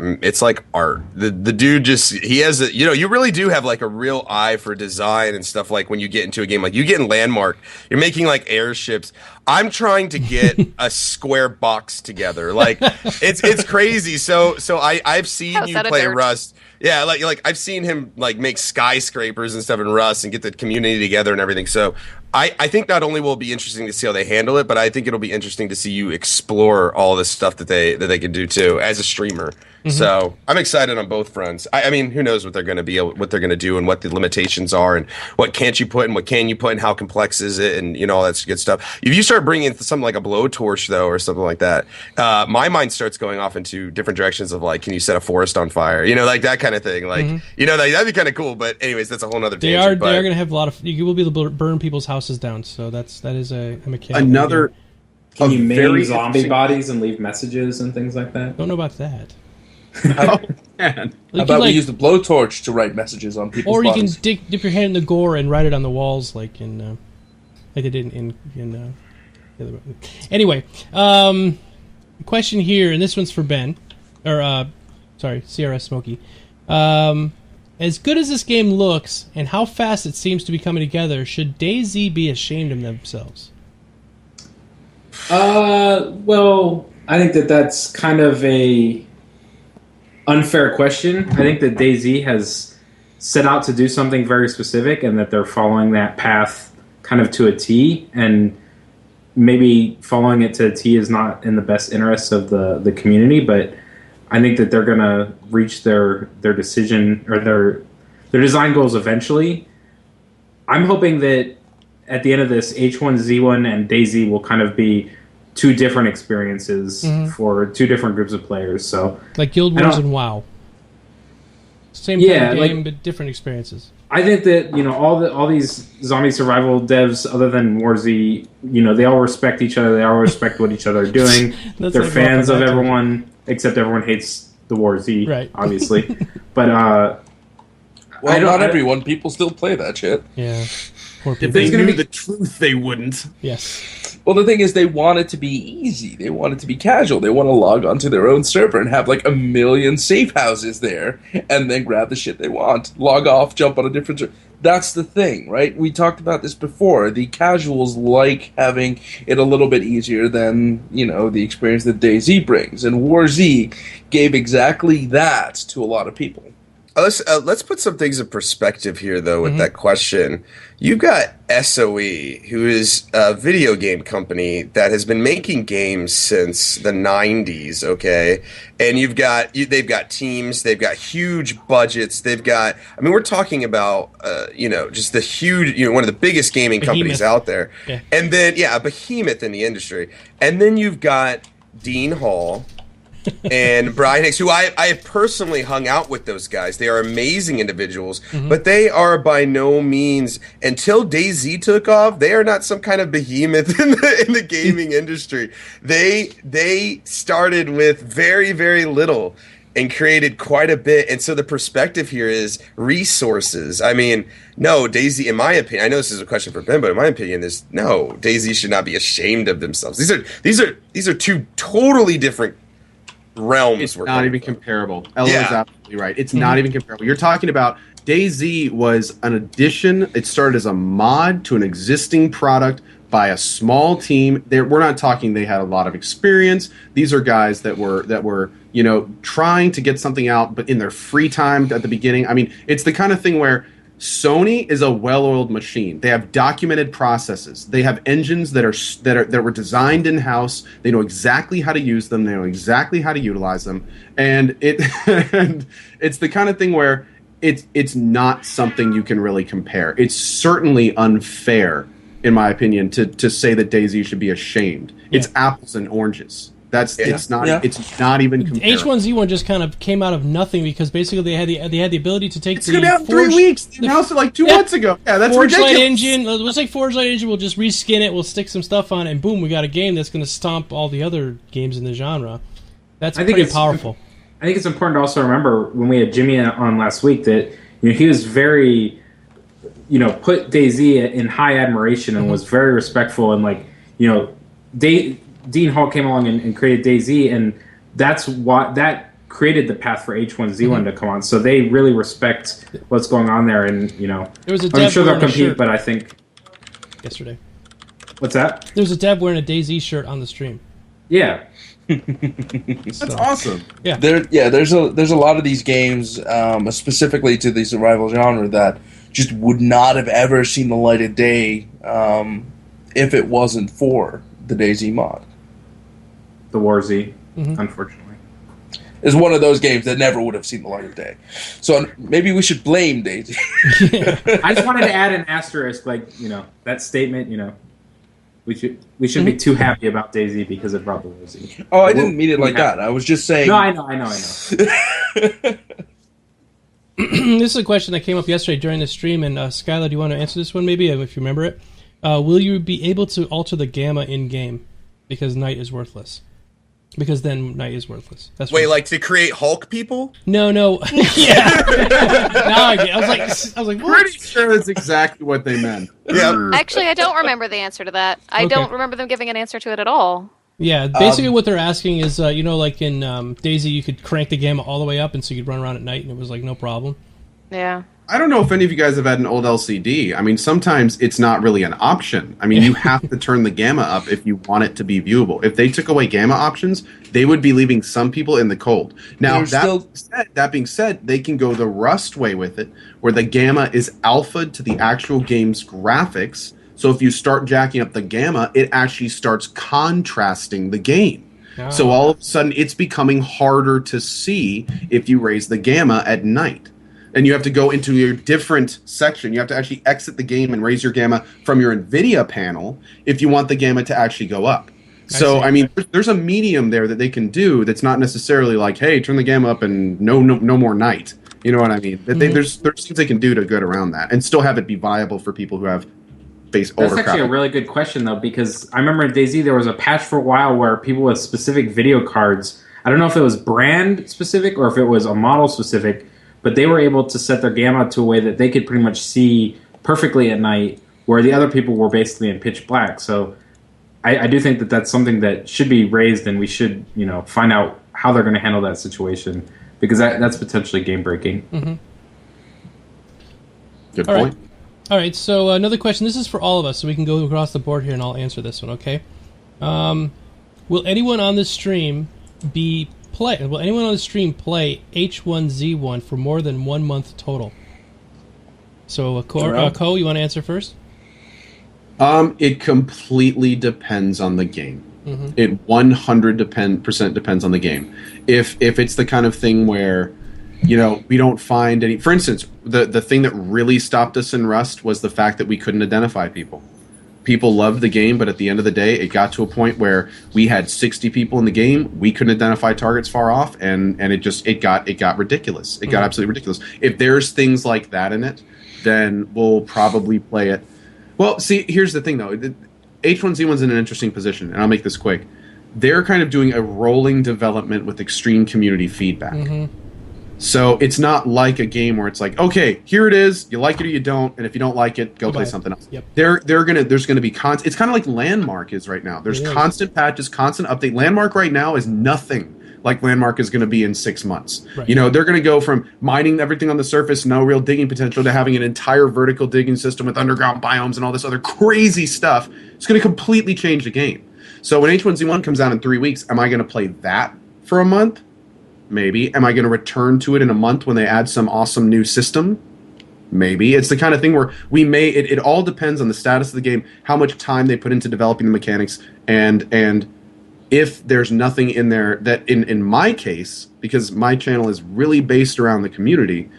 art. The dude he has a, you really do have like a real eye for design and stuff. Like when you get into a game, like you get in Landmark, you're making like airships. I'm trying to get a square box together. Like it's crazy. So I've seen you play Rust. Yeah, like I've seen him like make skyscrapers and stuff in Rust and get the community together and everything. So I think not only will it be interesting to see how they handle it, but I think it'll be interesting to see you explore all this stuff that they can do too as a streamer. Mm-hmm. So I'm excited on both fronts. I mean, who knows what they're going to be, what they're going to do, and what the limitations are, and what can't you put, and what can you put, and how complex is it, and all that good stuff. If you start bringing in something like a blowtorch though, or something like that, my mind starts going off into different directions of like, can you set a forest on fire? Like that kind of thing. Like that'd be kind of cool. But anyways, that's a whole nother. They are going to have a lot of. You will be able to burn people's houses down. So that is a mechanic. Another. Can you maim zombie bodies and leave messages and things like that? Don't know about that. Oh, man. How about we use the blowtorch to write messages on people's bodies? Or you can dip your hand in the gore and write it on the walls, like in like they did in anyway, question here, and this one's for Ben, or sorry, CRS Smokey. As good as this game looks and how fast it seems to be coming together, should DayZ be ashamed of themselves? Well, I think that's kind of a unfair question. I think that DayZ has set out to do something very specific, and that they're following that path kind of to a T, and maybe following it to a T is not in the best interests of the community, but I think that they're going to reach their decision or their design goals eventually. I'm hoping that at the end of this, H1Z1 and DayZ will kind of be two different experiences for two different groups of players. So like Guild Wars and WoW. Same kind of game, but different experiences. I think that all these zombie survival devs, other than Warzy, they all respect each other. They all respect what each other are doing. They're like fans of everyone, except everyone hates the Warzy, right? Obviously, but not everyone. People still play that shit. Yeah. If they knew the truth, they wouldn't. Yes. Well, the thing is, they want it to be easy. They want it to be casual. They want to log onto their own server and have like 1 million safe houses there, and then grab the shit they want. Log off, jump on a different server. That's the thing, right? We talked about this before. The casuals like having it a little bit easier than, the experience that DayZ brings. And WarZ gave exactly that to a lot of people. Let's put some things in perspective here, though, with that question. You've got SOE, who is a video game company that has been making games since the 90s, okay? And they've got teams, they've got huge budgets, we're talking about, just the huge, one of the biggest gaming companies out there. Yeah. And then, a behemoth in the industry. And then you've got Dean Hall and Brian Hicks, who I have personally hung out with those guys. They are amazing individuals, but they are by no means, until DayZ took off, they are not some kind of behemoth in the gaming industry. They started with very, very little and created quite a bit. And so the perspective here is resources. I mean, no, DayZ, in my opinion, I know this is a question for Ben, but in my opinion, DayZ should not be ashamed of themselves. These are two totally different realms. It's not even comparable. Ella is absolutely right. It's not even comparable. You're talking about DayZ was an addition. It started as a mod to an existing product by a small team. We're not talking they had a lot of experience. These are guys that were trying to get something out, but in their free time at the beginning. I mean, it's the kind of thing where Sony is a well-oiled machine. They have documented processes. They have engines that were designed in-house. They know exactly how to use them. They know exactly how to utilize them. And it's the kind of thing where it's not something you can really compare. It's certainly unfair, in my opinion, to say that DayZ should be ashamed. Yeah. It's apples and oranges. It's not even comparable. H1Z1 just kind of came out of nothing because basically they had the ability to take it's going to be out in 3 weeks. They announced it like 2 months ago. Yeah, that's Forge ridiculous. Light Engine. Let's like Forge Light Engine. We'll just reskin it. We'll stick some stuff on it, and boom, we got a game that's going to stomp all the other games in the genre. That's pretty powerful. I think it's important to also remember when we had Jimmy on last week that he was very put DayZ in high admiration and was very respectful, and like, Dean Hall came along and created DayZ, and that's what that created the path for H1Z1 to come on. So they really respect what's going on there, and there was a I'm sure they'll wearing a compete, shirt but I think yesterday. What's that? There's a dev wearing a DayZ shirt on the stream. Yeah. That's awesome. Yeah. There's a lot of these games, specifically to the survival genre, that just would not have ever seen the light of day if it wasn't for the DayZ mod. The War Z, unfortunately. Is one of those games that never would have seen the light of day. So maybe we should blame DayZ. I just wanted to add an asterisk, like, that statement, we should be too happy about DayZ because it brought the War Z. Oh, I didn't mean it like that. I was just saying... No, I know. This is a question that came up yesterday during the stream, and Skylar, do you want to answer this one maybe, if you remember it? Will you be able to alter the gamma in-game because night is worthless? Because then night is worthless. That's Wait, like to create Hulk people? No. Yeah. Now I was like, what? Pretty sure that's exactly what they meant. Yeah. Actually, I don't remember the answer to that. I don't remember them giving an answer to it at all. Yeah, basically what they're asking is, like in DayZ, you could crank the gamma all the way up, and so you could run around at night, and it was like no problem. Yeah. I don't know if any of you guys have had an old LCD. I mean, sometimes it's not really an option. I mean, you have to turn the gamma up if you want it to be viewable. If they took away gamma options, they would be leaving some people in the cold. Now, that being said, they can go the Rust way with it, where the gamma is alpha to the actual game's graphics. So if you start jacking up the gamma, it actually starts contrasting the game. Oh. So all of a sudden, it's becoming harder to see if you raise the gamma at night. And you have to go into your different section. You have to actually exit the game and raise your gamma from your NVIDIA panel if you want the gamma to actually go up. So, I mean, there's a medium there that they can do that's not necessarily like, hey, turn the gamma up and no more night. You know what I mean? There's things they can do to get around that and still have it be viable for people who have older That's actually a really good question, though, because I remember in DayZ there was a patch for a while where people with specific video cards, I don't know if it was brand specific or if it was a model specific, but they were able to set their gamma to a way that they could pretty much see perfectly at night, where the other people were basically in pitch black. So I do think that that's something that should be raised, and we should, find out how they're going to handle that situation, because that's potentially game breaking. Mm-hmm. Good point. All right. So another question. This is for all of us, so we can go across the board here, and I'll answer this one. Okay. Will anyone on the stream play H1Z1 for more than 1 month total? So, Ko, you want to answer first? It completely depends on the game. Mm-hmm. It 100% depends on the game. If it's the kind of thing where, we don't find any... For instance, the thing that really stopped us in Rust was the fact that we couldn't identify people. People loved the game, but at the end of the day, it got to a point where we had 60 people in the game. We couldn't identify targets far off, and it got ridiculous. It got absolutely ridiculous. If there's things like that in it, then we'll probably play it. Well, see, here's the thing, though. H1Z1's in an interesting position, and I'll make this quick. They're kind of doing a rolling development with extreme community feedback. Mm-hmm. So it's not like a game where it's like, okay, here it is, you like it or you don't, and if you don't like it, go play something else. Yep. There's gonna be it's kind of like Landmark is right now. There's constant patches, constant update. Landmark right now is nothing like Landmark is going to be in 6 months. Right. They're going to go from mining everything on the surface, no real digging potential, to having an entire vertical digging system with underground biomes and all this other crazy stuff. It's going to completely change the game. So when H1Z1 comes out in 3 weeks, am I going to play that for a month? Maybe. Am I going to return to it in a month when they add some awesome new system? Maybe. It's the kind of thing where it all depends on the status of the game, how much time they put into developing the mechanics, and if there's nothing in there that, in my case, because my channel is really based around the community,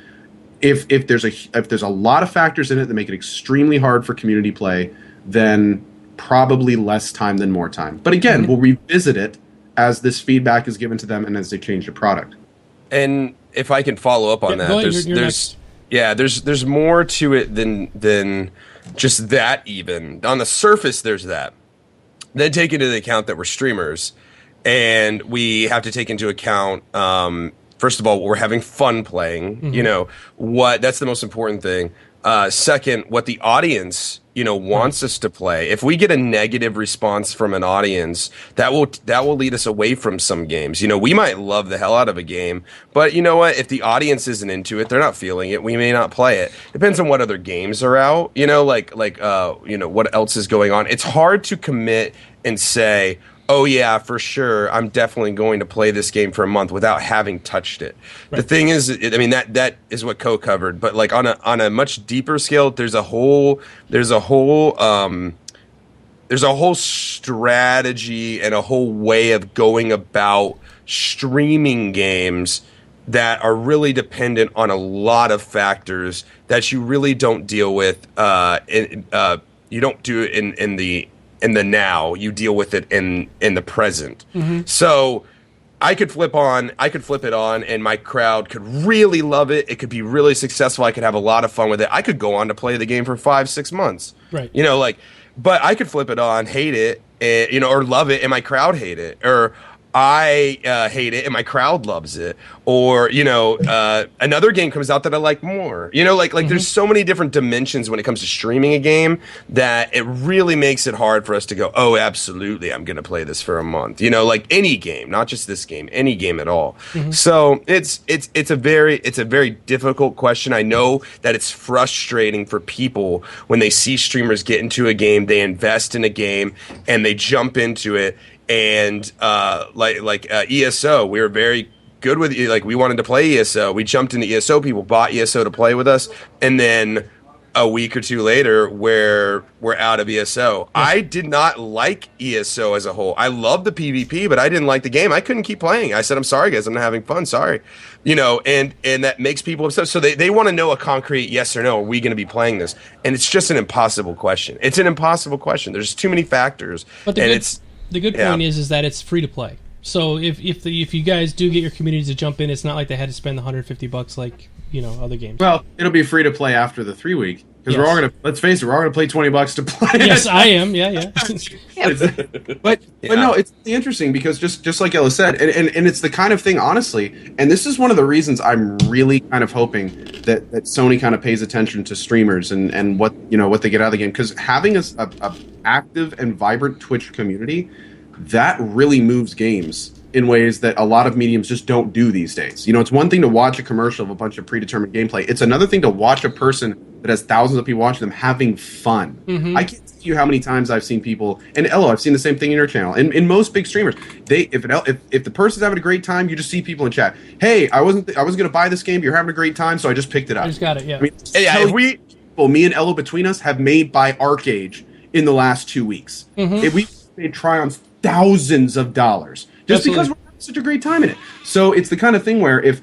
if there's a lot of factors in it that make it extremely hard for community play, then probably less time than more time. But again, we'll revisit it as this feedback is given to them and as they change the product. And if I can follow up on that, there's more to it than just that. Even on the surface, there's that. Then take into account that we're streamers, and we have to take into account, first of all, we're having fun playing. Mm-hmm. That's the most important thing. Second, what the audience, wants us to play. If we get a negative response from an audience, that will lead us away from some games. We might love the hell out of a game, but you know what? If the audience isn't into it, they're not feeling it, we may not play it. Depends on what other games are out, what else is going on. It's hard to commit and say, oh yeah, for sure, I'm definitely going to play this game for a month without having touched it. Right. The thing is, that is what Co covered, but like on a much deeper scale, there's a whole strategy and a whole way of going about streaming games that are really dependent on a lot of factors that you really don't deal with. You don't do it in the now, you deal with it in the present. Mm-hmm. So I could flip it on and my crowd could really love it. It could be really successful. I could have a lot of fun with it. I could go on to play the game for 5-6 months. Right. But I could flip it on, hate it, or love it and my crowd hate it. Or I hate it and my crowd loves it. Or, another game comes out that I like more. Mm-hmm. There's so many different dimensions when it comes to streaming a game that it really makes it hard for us to go, oh, absolutely, I'm going to play this for a month. Any game, not just this game, any game at all. Mm-hmm. So it's a very difficult question. I know that it's frustrating for people when they see streamers get into a game, they invest in a game, and they jump into it. And ESO, we were very good with we wanted to play ESO. We jumped into ESO. People bought ESO to play with us, and then a week or two later, we're out of ESO. I did not like ESO as a whole. I loved the PvP, but I didn't like the game. I couldn't keep playing. I said, "I'm sorry, guys. I'm not having fun. Sorry." And that makes people upset. So they want to know a concrete yes or no. Are we going to be playing this? And it's just an impossible question. It's an impossible question. There's too many factors, The good point is that it's free to play. So if you guys do get your community to jump in, it's not like they had to spend the $150 like other games. Well, it'll be free to play after the 3 week because we're all gonna, let's face it, we're all gonna play $20 to play. Yes, I am. Yeah. But no, it's interesting because just like Ella said, and it's the kind of thing, honestly, and this is one of the reasons I'm really kind of hoping that Sony kind of pays attention to streamers and what they get out of the game, because having a active and vibrant Twitch community, that really moves games in ways that a lot of mediums just don't do these days. It's one thing to watch a commercial of a bunch of predetermined gameplay. It's another thing to watch a person that has thousands of people watching them having fun. Mm-hmm. I can't tell you how many times I've seen people, and Elo, I've seen the same thing in your channel, and in most big streamers, if the person's having a great time, you just see people in chat, hey, I was going to buy this game, you're having a great time, so I just picked it up. I just got it, yeah. Me and Elo between us have made by ArcAge in the last 2 weeks. Mm-hmm. We've made try-ons thousands of dollars just because we're having such a great time in it. So it's the kind of thing where if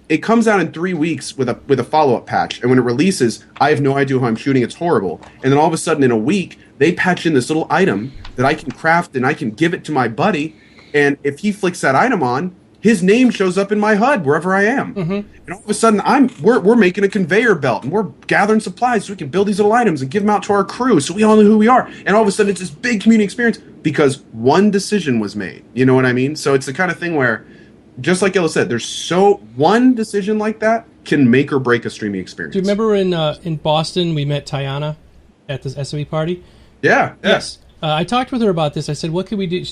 it comes out in 3 weeks with a follow-up patch, and when it releases, I have no idea who I'm shooting, it's horrible, and then all of a sudden in a week they patch in this little item that I can craft and I can give it to my buddy, and if he flicks that item on, his name shows up in my HUD wherever I am. Mm-hmm. And all of a sudden we're making a conveyor belt and we're gathering supplies so we can build these little items and give them out to our crew so we all know who we are. And all of a sudden it's this big community experience because one decision was made. You know what I mean? So it's the kind of thing where, just like Ella said, one decision like that can make or break a streaming experience. Do you remember in Boston we met Tiana at the SME party? Yeah. Yes. I talked with her about this. I said, what could we do?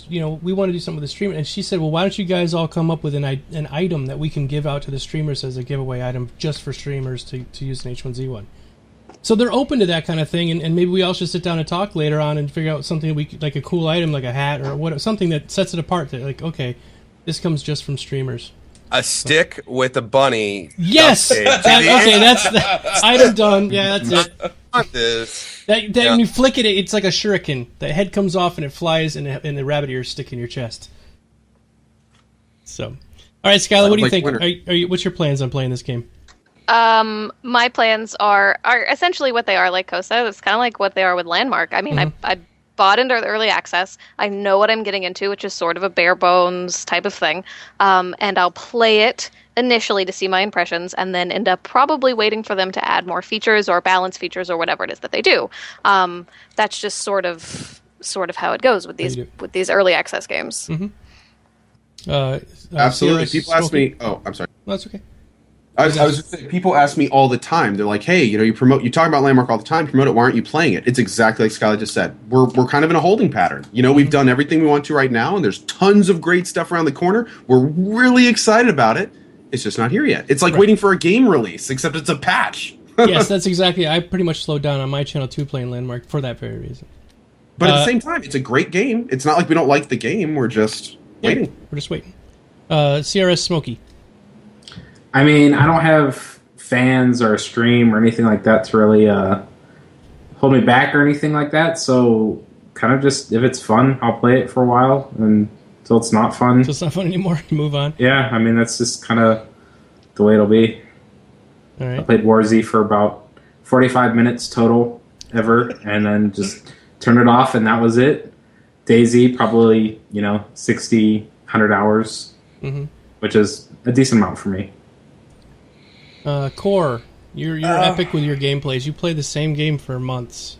We want to do something with the streamer. And she said, well, why don't you guys all come up with an item that we can give out to the streamers as a giveaway item just for streamers to use in H1Z1. So they're open to that kind of thing. And maybe we all should sit down and talk later on and figure out something like a cool item, like a hat or something that sets it apart. That like, okay, this comes just from streamers. A stick with a bunny. Yes! That's the item done. Yeah, that's it. When you flick it, it's like a shuriken. The head comes off and it flies, and the rabbit ears stick in your chest. So, all right, Skylar, what do you think? What's your plans on playing this game? My plans are essentially what they are, like Kosa. It's kind of like what they are with Landmark. I mean, mm-hmm. I bought into the early access. I know what I'm getting into, which is sort of a bare bones type of thing. And I'll play it initially to see my impressions, and then end up probably waiting for them to add more features or balance features or whatever it is that they do. That's just sort of how it goes with these early access games. Mm-hmm. Absolutely. People ask me. Oh, I'm sorry. No, that's okay. I was just saying, people ask me all the time. They're like, "Hey, you talk about Landmark all the time. Promote it. Why aren't you playing it?" It's exactly like Skylar just said. We're kind of in a holding pattern. We've done everything we want to right now, and there's tons of great stuff around the corner. We're really excited about it. It's just not here yet. It's like waiting for a game release, except it's a patch. Yes, that's exactly. I pretty much slowed down on my channel too playing Landmark for that very reason. But at the same time, it's a great game. It's not like we don't like the game. We're just waiting. We're just waiting. CRS Smokey. I mean, I don't have fans or a stream or anything like that to really hold me back or anything like that. So kind of just, if it's fun, I'll play it for a while, and until it's not fun. So it's not fun anymore. Move on. Yeah, I mean, that's just kind of the way it'll be. All right. I played War Z for about 45 minutes total ever, and then just turned it off, and that was it. DayZ, probably, 60, 100 hours, which is a decent amount for me. Core, you're epic with your gameplays. You play the same game for months.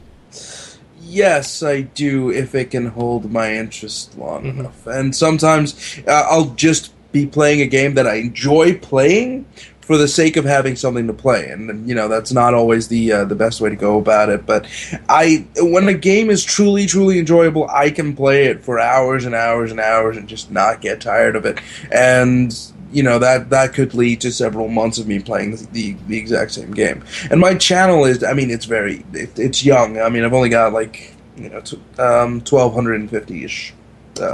Yes, I do, if it can hold my interest long enough. And sometimes I'll just be playing a game that I enjoy playing for the sake of having something to play. And that's not always the best way to go about it. But when a game is truly, truly enjoyable, I can play it for hours and hours and hours and just not get tired of it. And that could lead to several months of me playing the exact same game. And my channel is, it's young. I mean, I've only got 1,250-ish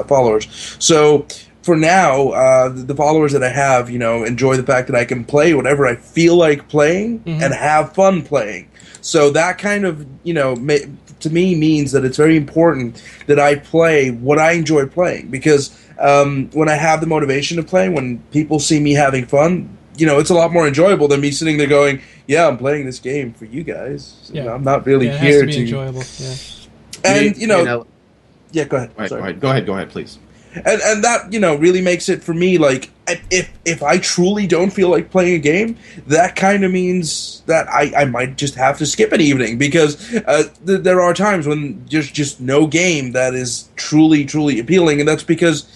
followers. So for now, the followers that I have, enjoy the fact that I can play whatever I feel like playing and have fun playing. So that kind of, to me means that it's very important that I play what I enjoy playing, because when I have the motivation of playing, when people see me having fun, it's a lot more enjoyable than me sitting there going, "Yeah, I'm playing this game for you guys. Yeah. I'm not really it here has to be enjoyable." Yeah. And yeah, go ahead. Go ahead, please. And that really makes it for me, like, if I truly don't feel like playing a game, that kind of means that I might just have to skip an evening, because there are times when there's just no game that is truly, truly appealing, and that's because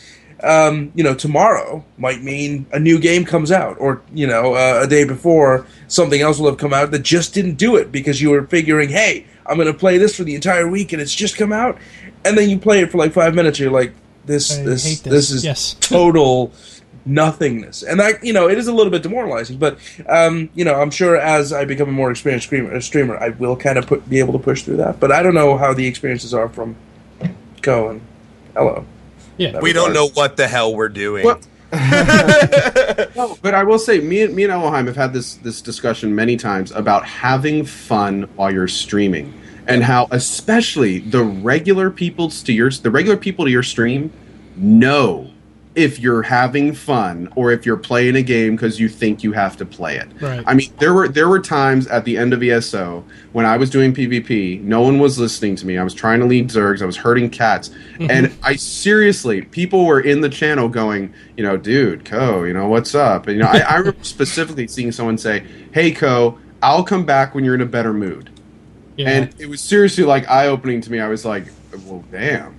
tomorrow might mean a new game comes out, or a day before something else will have come out that just didn't do it, because you were figuring, hey, I'm going to play this for the entire week and it's just come out, and then you play it for like 5 minutes and you're like, this is total nothingness, and that it is a little bit demoralizing. But I'm sure as I become a more experienced streamer, I will kind of be able to push through that. But I don't know how the experiences are from Co and Hello. Yeah, we don't know what the hell we're doing. Well, no, but I will say, me and Elohim have had this discussion many times about having fun while you're streaming. And how, especially the regular people to your stream, know if you're having fun or if you're playing a game because you think you have to play it. Right. I mean, there were times at the end of ESO when I was doing PvP, no one was listening to me. I was trying to lead Zergs, I was herding cats, and people were in the channel going, dude, Co, what's up? And I remember specifically seeing someone say, "Hey, Co, I'll come back when you're in a better mood." Yeah. And it was seriously eye-opening to me. I was like, well, damn.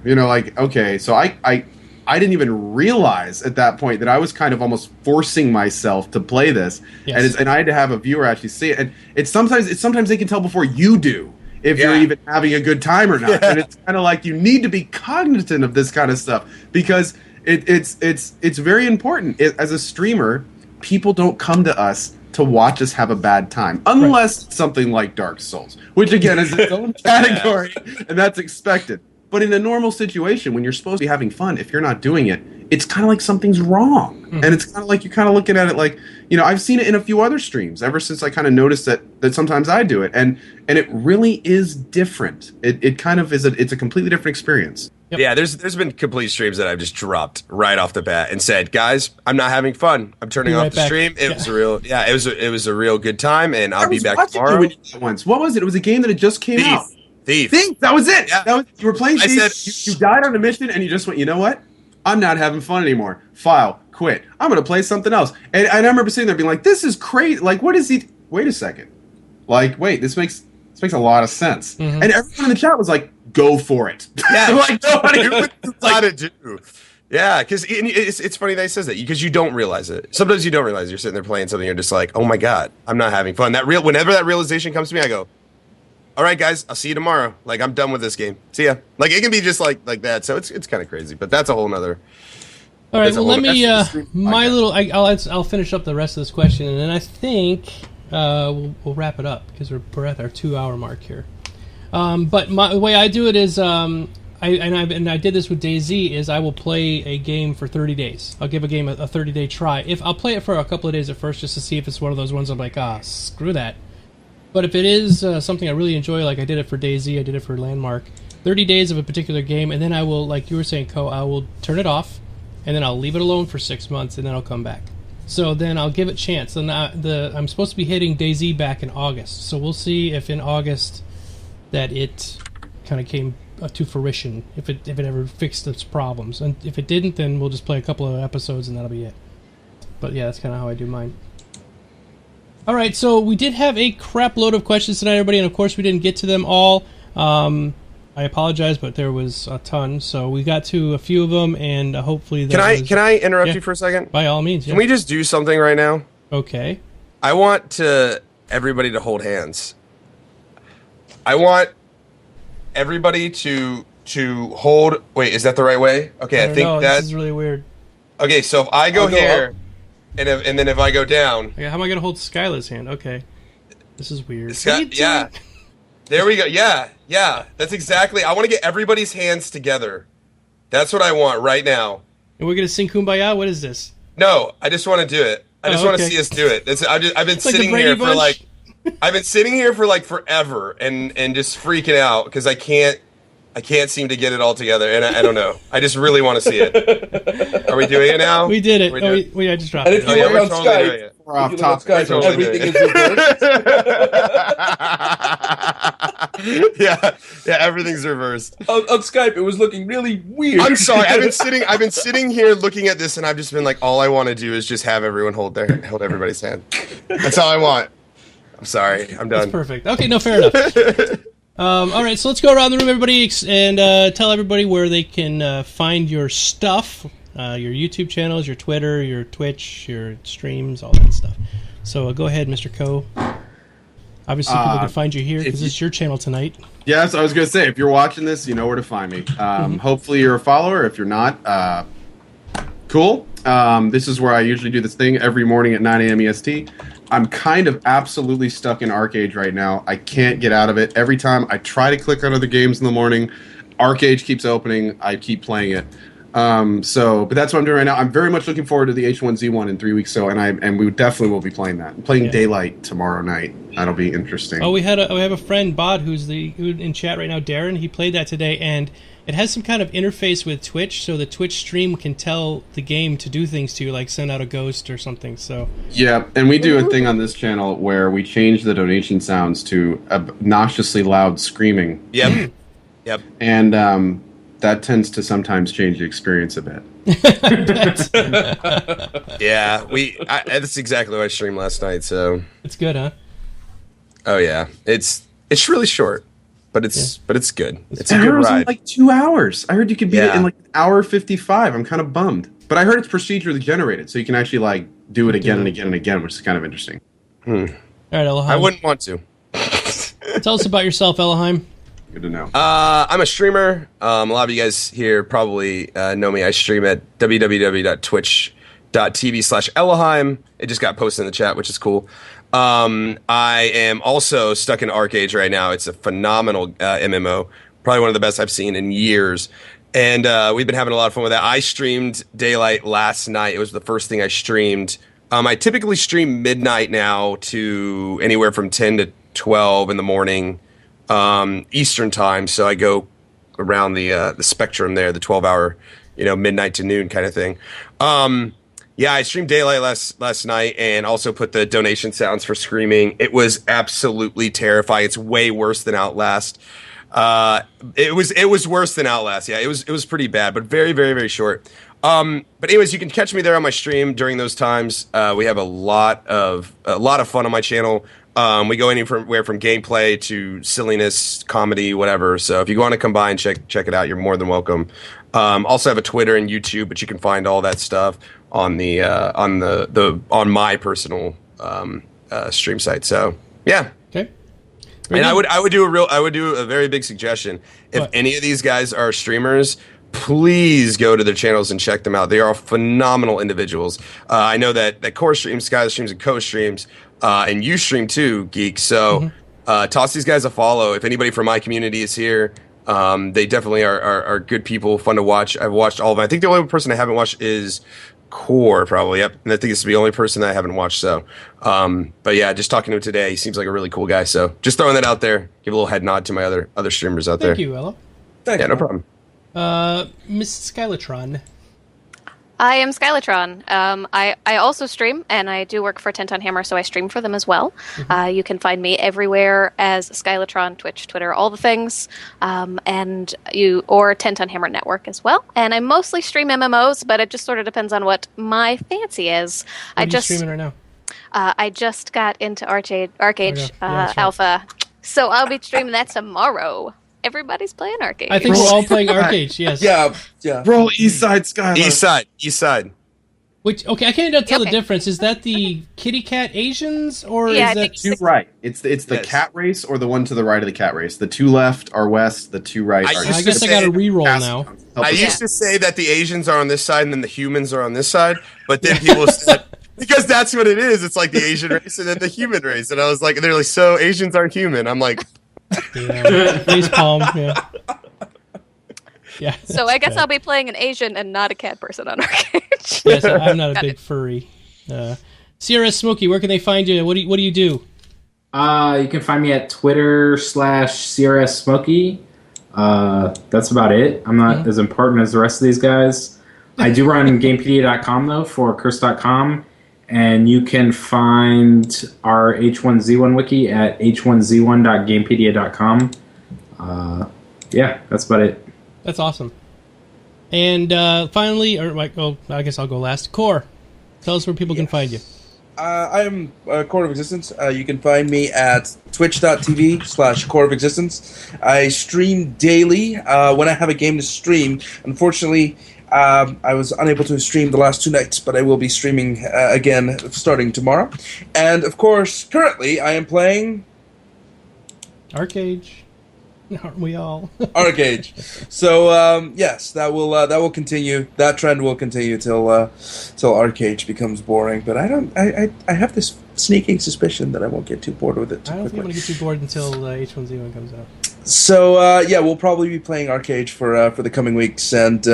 Okay. So I didn't even realize at that point that I was kind of almost forcing myself to play this. Yes. And I had to have a viewer actually see it. And it's sometimes they can tell before you do if you're even having a good time or not. Yeah. And it's kind of like you need to be cognizant of this kind of stuff, because it's very important. As a streamer, people don't come to us to watch us have a bad time, unless it's something like Dark Souls, which again is its own category, and that's expected. But in a normal situation, when you're supposed to be having fun, if you're not doing it, it's kind of like something's wrong. And it's kind of like you're kind of looking at it like, I've seen it in a few other streams ever since I kind of noticed that sometimes I do it, and it really is different. It kind of is it's a completely different experience. Yep. Yeah, there's been complete streams that I've just dropped right off the bat and said, "Guys, I'm not having fun. I'm turning off the stream." It was it was a real good time, and I'll be back tomorrow. Once, what was it? It was a game that had just came out. Thief. That was it. Yeah. You were playing Thief. You died on a mission, and you just went, you know what? I'm not having fun anymore. File, quit. I'm going to play something else. And I remember sitting there being like, this is crazy. Like, what is he? Wait a second. Like, wait, this makes a lot of sense. And everyone in the chat was like, go for it. Yeah, like nobody was like, to do. Yeah, because it's funny that he says that because you don't realize it. Sometimes you don't realize you're sitting there playing something. You're just like, oh my god, I'm not having fun. Whenever that realization comes to me, I go, all right, guys, I'll see you tomorrow. Like I'm done with this game. See ya. Like it can be just like that. So it's kind of crazy, but that's a whole nother. All right, well, let me I'll finish up the rest of this question, and then I think we'll wrap it up because we're at our 2-hour mark here. But the way I do it is I did this with DayZ is I will play a game for 30 days. I'll give a game a 30-day try. If I'll play it for a couple of days at first just to see if it's one of those ones I'm like, screw that. But if it is something I really enjoy, like I did it for DayZ, I did it for Landmark, 30 days of a particular game, and then I will, like you were saying, Ko, I will turn it off, and then I'll leave it alone for 6 months, and then I'll come back. So then I'll give it a chance. And I'm supposed to be hitting DayZ back in August, so we'll see if in August that it kind of came to fruition, if it ever fixed its problems. And if it didn't, then we'll just play a couple of episodes, and that'll be it. But yeah, that's kind of how I do mine. All right, so we did have a crap load of questions tonight, everybody, and of course we didn't get to them all. I apologize, but there was a ton, so we got to a few of them, and hopefully... Can I interrupt you for a second? By all means, yeah. Can we just do something right now? Okay. I want everybody to hold hands. I want everybody to hold... Wait, is that the right way? Okay, I think this is really weird. Okay, so if I go here... And then if I go down... Okay, how am I going to hold Skylar's hand? Okay. This is weird. Yeah. There we go. Yeah. That's exactly... I want to get everybody's hands together. That's what I want right now. And we're going to sing Kumbaya? What is this? No, I just want to do it. I just want to see us do it. I've been sitting here for like... I've been sitting here for like forever and just freaking out because I can't seem to get it all together, and I don't know. I just really want to see it. Are we doing it now? We did it. I just dropped it. And if you look on Skype, we're off topic. Everything is reversed. yeah, everything's reversed. On Skype, it was looking really weird. I'm sorry. I've been sitting here looking at this, and I've just been like, all I want to do is just have everyone hold everybody's hand. That's all I want. I'm sorry. I'm done. That's perfect. Okay, no, fair enough. All right, so let's go around the room, everybody, and tell everybody where they can find your stuff, your YouTube channels, your Twitter, your Twitch, your streams, all that stuff. So go ahead, Mr. Ko. Obviously, people can find you here because it's your channel tonight. Yes, I was going to say, if you're watching this, you know where to find me. Hopefully you're a follower. If you're not, cool. This is where I usually do this thing every morning at 9 a.m. EST. I'm kind of absolutely stuck in ArcAge right now. I can't get out of it. Every time I try to click on other games in the morning, ArcAge keeps opening. I keep playing it. But that's what I'm doing right now. I'm very much looking forward to the H1Z1 in 3 weeks. And we definitely will be playing that. I'm playing Daylight tomorrow night. That'll be interesting. Oh, we have a friend, Bod, who's in chat right now. Darren, he played that today, and it has some kind of interface with Twitch, so the Twitch stream can tell the game to do things to you, like send out a ghost or something. So yeah, and we do a thing on this channel where we change the donation sounds to obnoxiously loud screaming. Yep. And that tends to sometimes change the experience a bit. Yeah, that's exactly what I streamed last night. So it's good, huh? Oh yeah, it's really short. But it's good. It's a I good heard it was ride. in like 2 hours. I heard you could beat it in like an hour 55. I'm kind of bummed. But I heard it's procedurally generated, so you can actually like do it again and again and again, which is kind of interesting. All right, Elohim. I wouldn't want to. Tell us about yourself, Elohim. Good to know. I'm a streamer. A lot of you guys here probably know me. I stream at www.twitch.tv/Elohim. It just got posted in the chat, which is cool. I am also stuck in ArcAge right now. It's a phenomenal MMO, probably one of the best I've seen in years. And we've been having a lot of fun with that. I streamed Daylight last night. It was the first thing I streamed. I typically stream midnight now to anywhere from 10 to 12 in the morning Eastern time. So I go around the spectrum there, the 12-hour, midnight to noon kind of thing. Yeah, I streamed Daylight last night and also put the donation sounds for screaming. It was absolutely terrifying. It's way worse than Outlast. It was worse than Outlast. Yeah, it was pretty bad, but very, very, very short. But anyways, you can catch me there on my stream during those times. We have a lot of fun on my channel. We go anywhere from gameplay to silliness, comedy, whatever. So if you want to come by and check it out, you're more than welcome. Also have a Twitter and YouTube, but you can find all that stuff on the on my personal stream site. So yeah. Okay. And I would do a very big suggestion. If any of these guys are streamers, please go to their channels and check them out. They are phenomenal individuals. I know that Core streams, Skyler streams, and Co streams, and you stream too, Geek. So toss these guys a follow. If anybody from my community is here, they definitely are good people, fun to watch. I've watched all of them. I think the only person I haven't watched is Core, probably. Yep. And I think this is the only person that I haven't watched. So, but yeah, just talking to him today, he seems like a really cool guy. So just throwing that out there. Give a little head nod to my other streamers out there. Thank you, Ella. Thanks, Yeah, no problem. Miss Skylatron. I am Skylatron. I also stream, and I do work for 10 Ton Hammer, so I stream for them as well. You can find me everywhere as Skylatron, Twitch, Twitter, all the things, or 10 Ton Hammer Network as well. And I mostly stream MMOs, but it just sort of depends on what my fancy is. What are you streaming right now? I just got into Arcade Yeah, that's right. Alpha, so I'll be streaming that tomorrow. Everybody's playing Arcade. I think we're all playing Arcade. Yes. Yeah. Roll East Side Skylar. East side. Which I can't even tell Okay. the difference. Is that the kitty cat Asians or Yeah, I is that think Two right. It's the Yes. cat race or the one to the right of the cat race. The two left are west. The two right I are used I to guess I say- got to re-roll Pass- now. help I us used out. to say that the Asians are on this side and then the humans are on this side, but then people said, because that's what it is. It's like the Asian race and then the human race. And I was like, they're like, so Asians aren't human. I'm like, Yeah. Face palm. Yeah. Yeah. So I guess I'll be playing an Asian and not a cat person on Arcade. Yes, I'm not a big furry. CRS Smokey, where can they find you? What do you do? You can find me at Twitter/CRSSmokey. That's about it. I'm not as important as the rest of these guys. I do run GamePedia.com though for Curse.com, and you can find our H1Z1 wiki at h1z1.gamepedia.com. Yeah, that's about it. That's awesome. And finally, I guess I'll go last. Core, tell us where people can find you. I am Core of Existence. You can find me at twitch.tv/Core of Existence. I stream daily when I have a game to stream. Unfortunately, I was unable to stream the last 2 nights, but I will be streaming again starting tomorrow. And of course, currently I am playing Arcade. Aren't we all? Arcade. So yes, that will continue. That trend will continue till Arcade becomes boring. But I have this sneaking suspicion that I won't get too bored with it too I don't think I'm quickly. going to get too bored until H1Z1 comes out. So yeah, we'll probably be playing Arcade for the coming weeks, and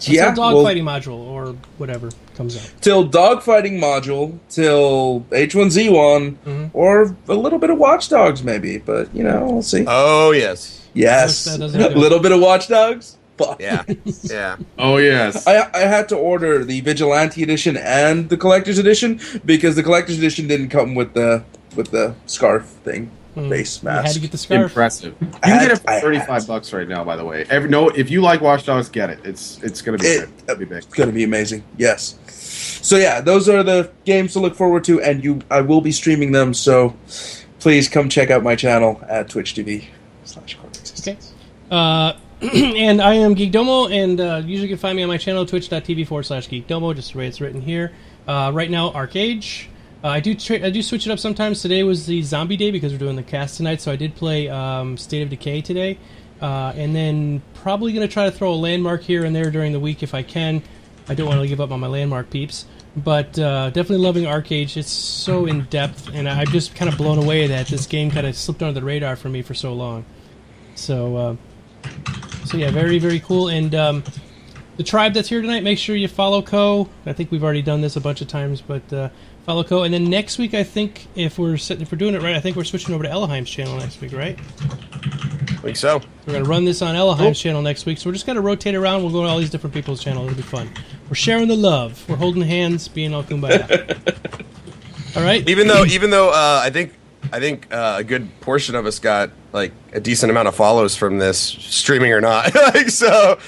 yeah, Until dogfighting module or whatever comes out. till dogfighting module, till H1Z1, or a little bit of Watch Dogs maybe. But we'll see. oh yes, Yes, That a doesn't go. little bit of Watch Dogs. Fuck. yeah, yeah. Oh yes. I had to order the Vigilante edition and the Collector's edition because the Collector's edition didn't come with the scarf thing, face You had mask. to get the scarf. Impressive. You I can had- get it I for had $35 right now. By the way, if you like Watch Dogs, get it. It's gonna be good. It'll be big. It's going to be amazing. Yes. So yeah, those are the games to look forward to, and I will be streaming them. So please come check out my channel at twitch.tv/Core. Okay. And I am Geekdomo, and usually you can find me on my channel, twitch.tv/Geekdomo, just the way it's written here. Right now, Arcade. I do switch it up sometimes. Today was the zombie day because we're doing the cast tonight, so I did play State of Decay today. And then probably going to try to throw a landmark here and there during the week if I can. I don't want to give up on my landmark peeps. But definitely loving Arcade. It's so in-depth, and I'm just kind of blown away that this game kind of slipped under the radar for me for so long. So yeah, very, very cool. And the tribe that's here tonight, make sure you follow Co. I think we've already done this a bunch of times, but follow Co. And then next week, I think, if we're doing it right, I think we're switching over to Ellaheim's channel next week, right? I think so. We're going to run this on Ellaheim's channel next week, so we're just going to rotate around. We'll go to all these different people's channels. It'll be fun. We're sharing the love. We're holding hands, being all kumbaya. All right? Even though I think a good portion of us got like a decent amount of follows from this, streaming or not. Like so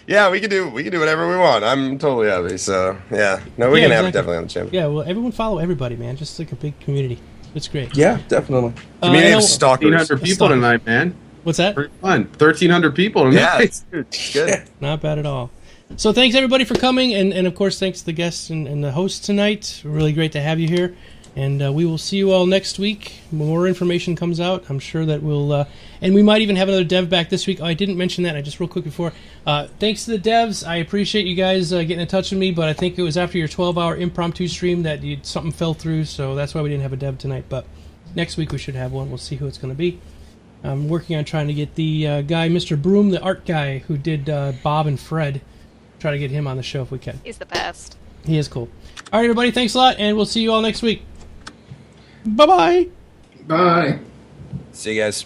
yeah, we can do whatever we want. I'm totally happy. So yeah, no, we can have it exactly. definitely on the channel. Yeah, well, everyone follow everybody, man. Just like a big community. It's great. Yeah, definitely. Community I know- of stalkers. 1,300 people tonight, man. What's that? Pretty fun. 1,300 people Yeah, tonight. it's good. Not bad at all. So thanks everybody for coming, and of course thanks to the guests and the hosts tonight. Really great to have you here, and we will see you all next week. More information comes out. I'm sure that we'll, and we might even have another dev back this week. Oh, I didn't mention that. I just real quick before. Thanks to the devs. I appreciate you guys getting in touch with me, but I think it was after your 12-hour impromptu stream that something fell through, so that's why we didn't have a dev tonight. But next week we should have one. We'll see who it's going to be. I'm working on trying to get the guy, Mr. Broom, the art guy who did Bob and Fred. Try to get him on the show if we can. He's the best. He is cool. All right, everybody, thanks a lot, and we'll see you all next week. Bye-bye. Bye. See you guys.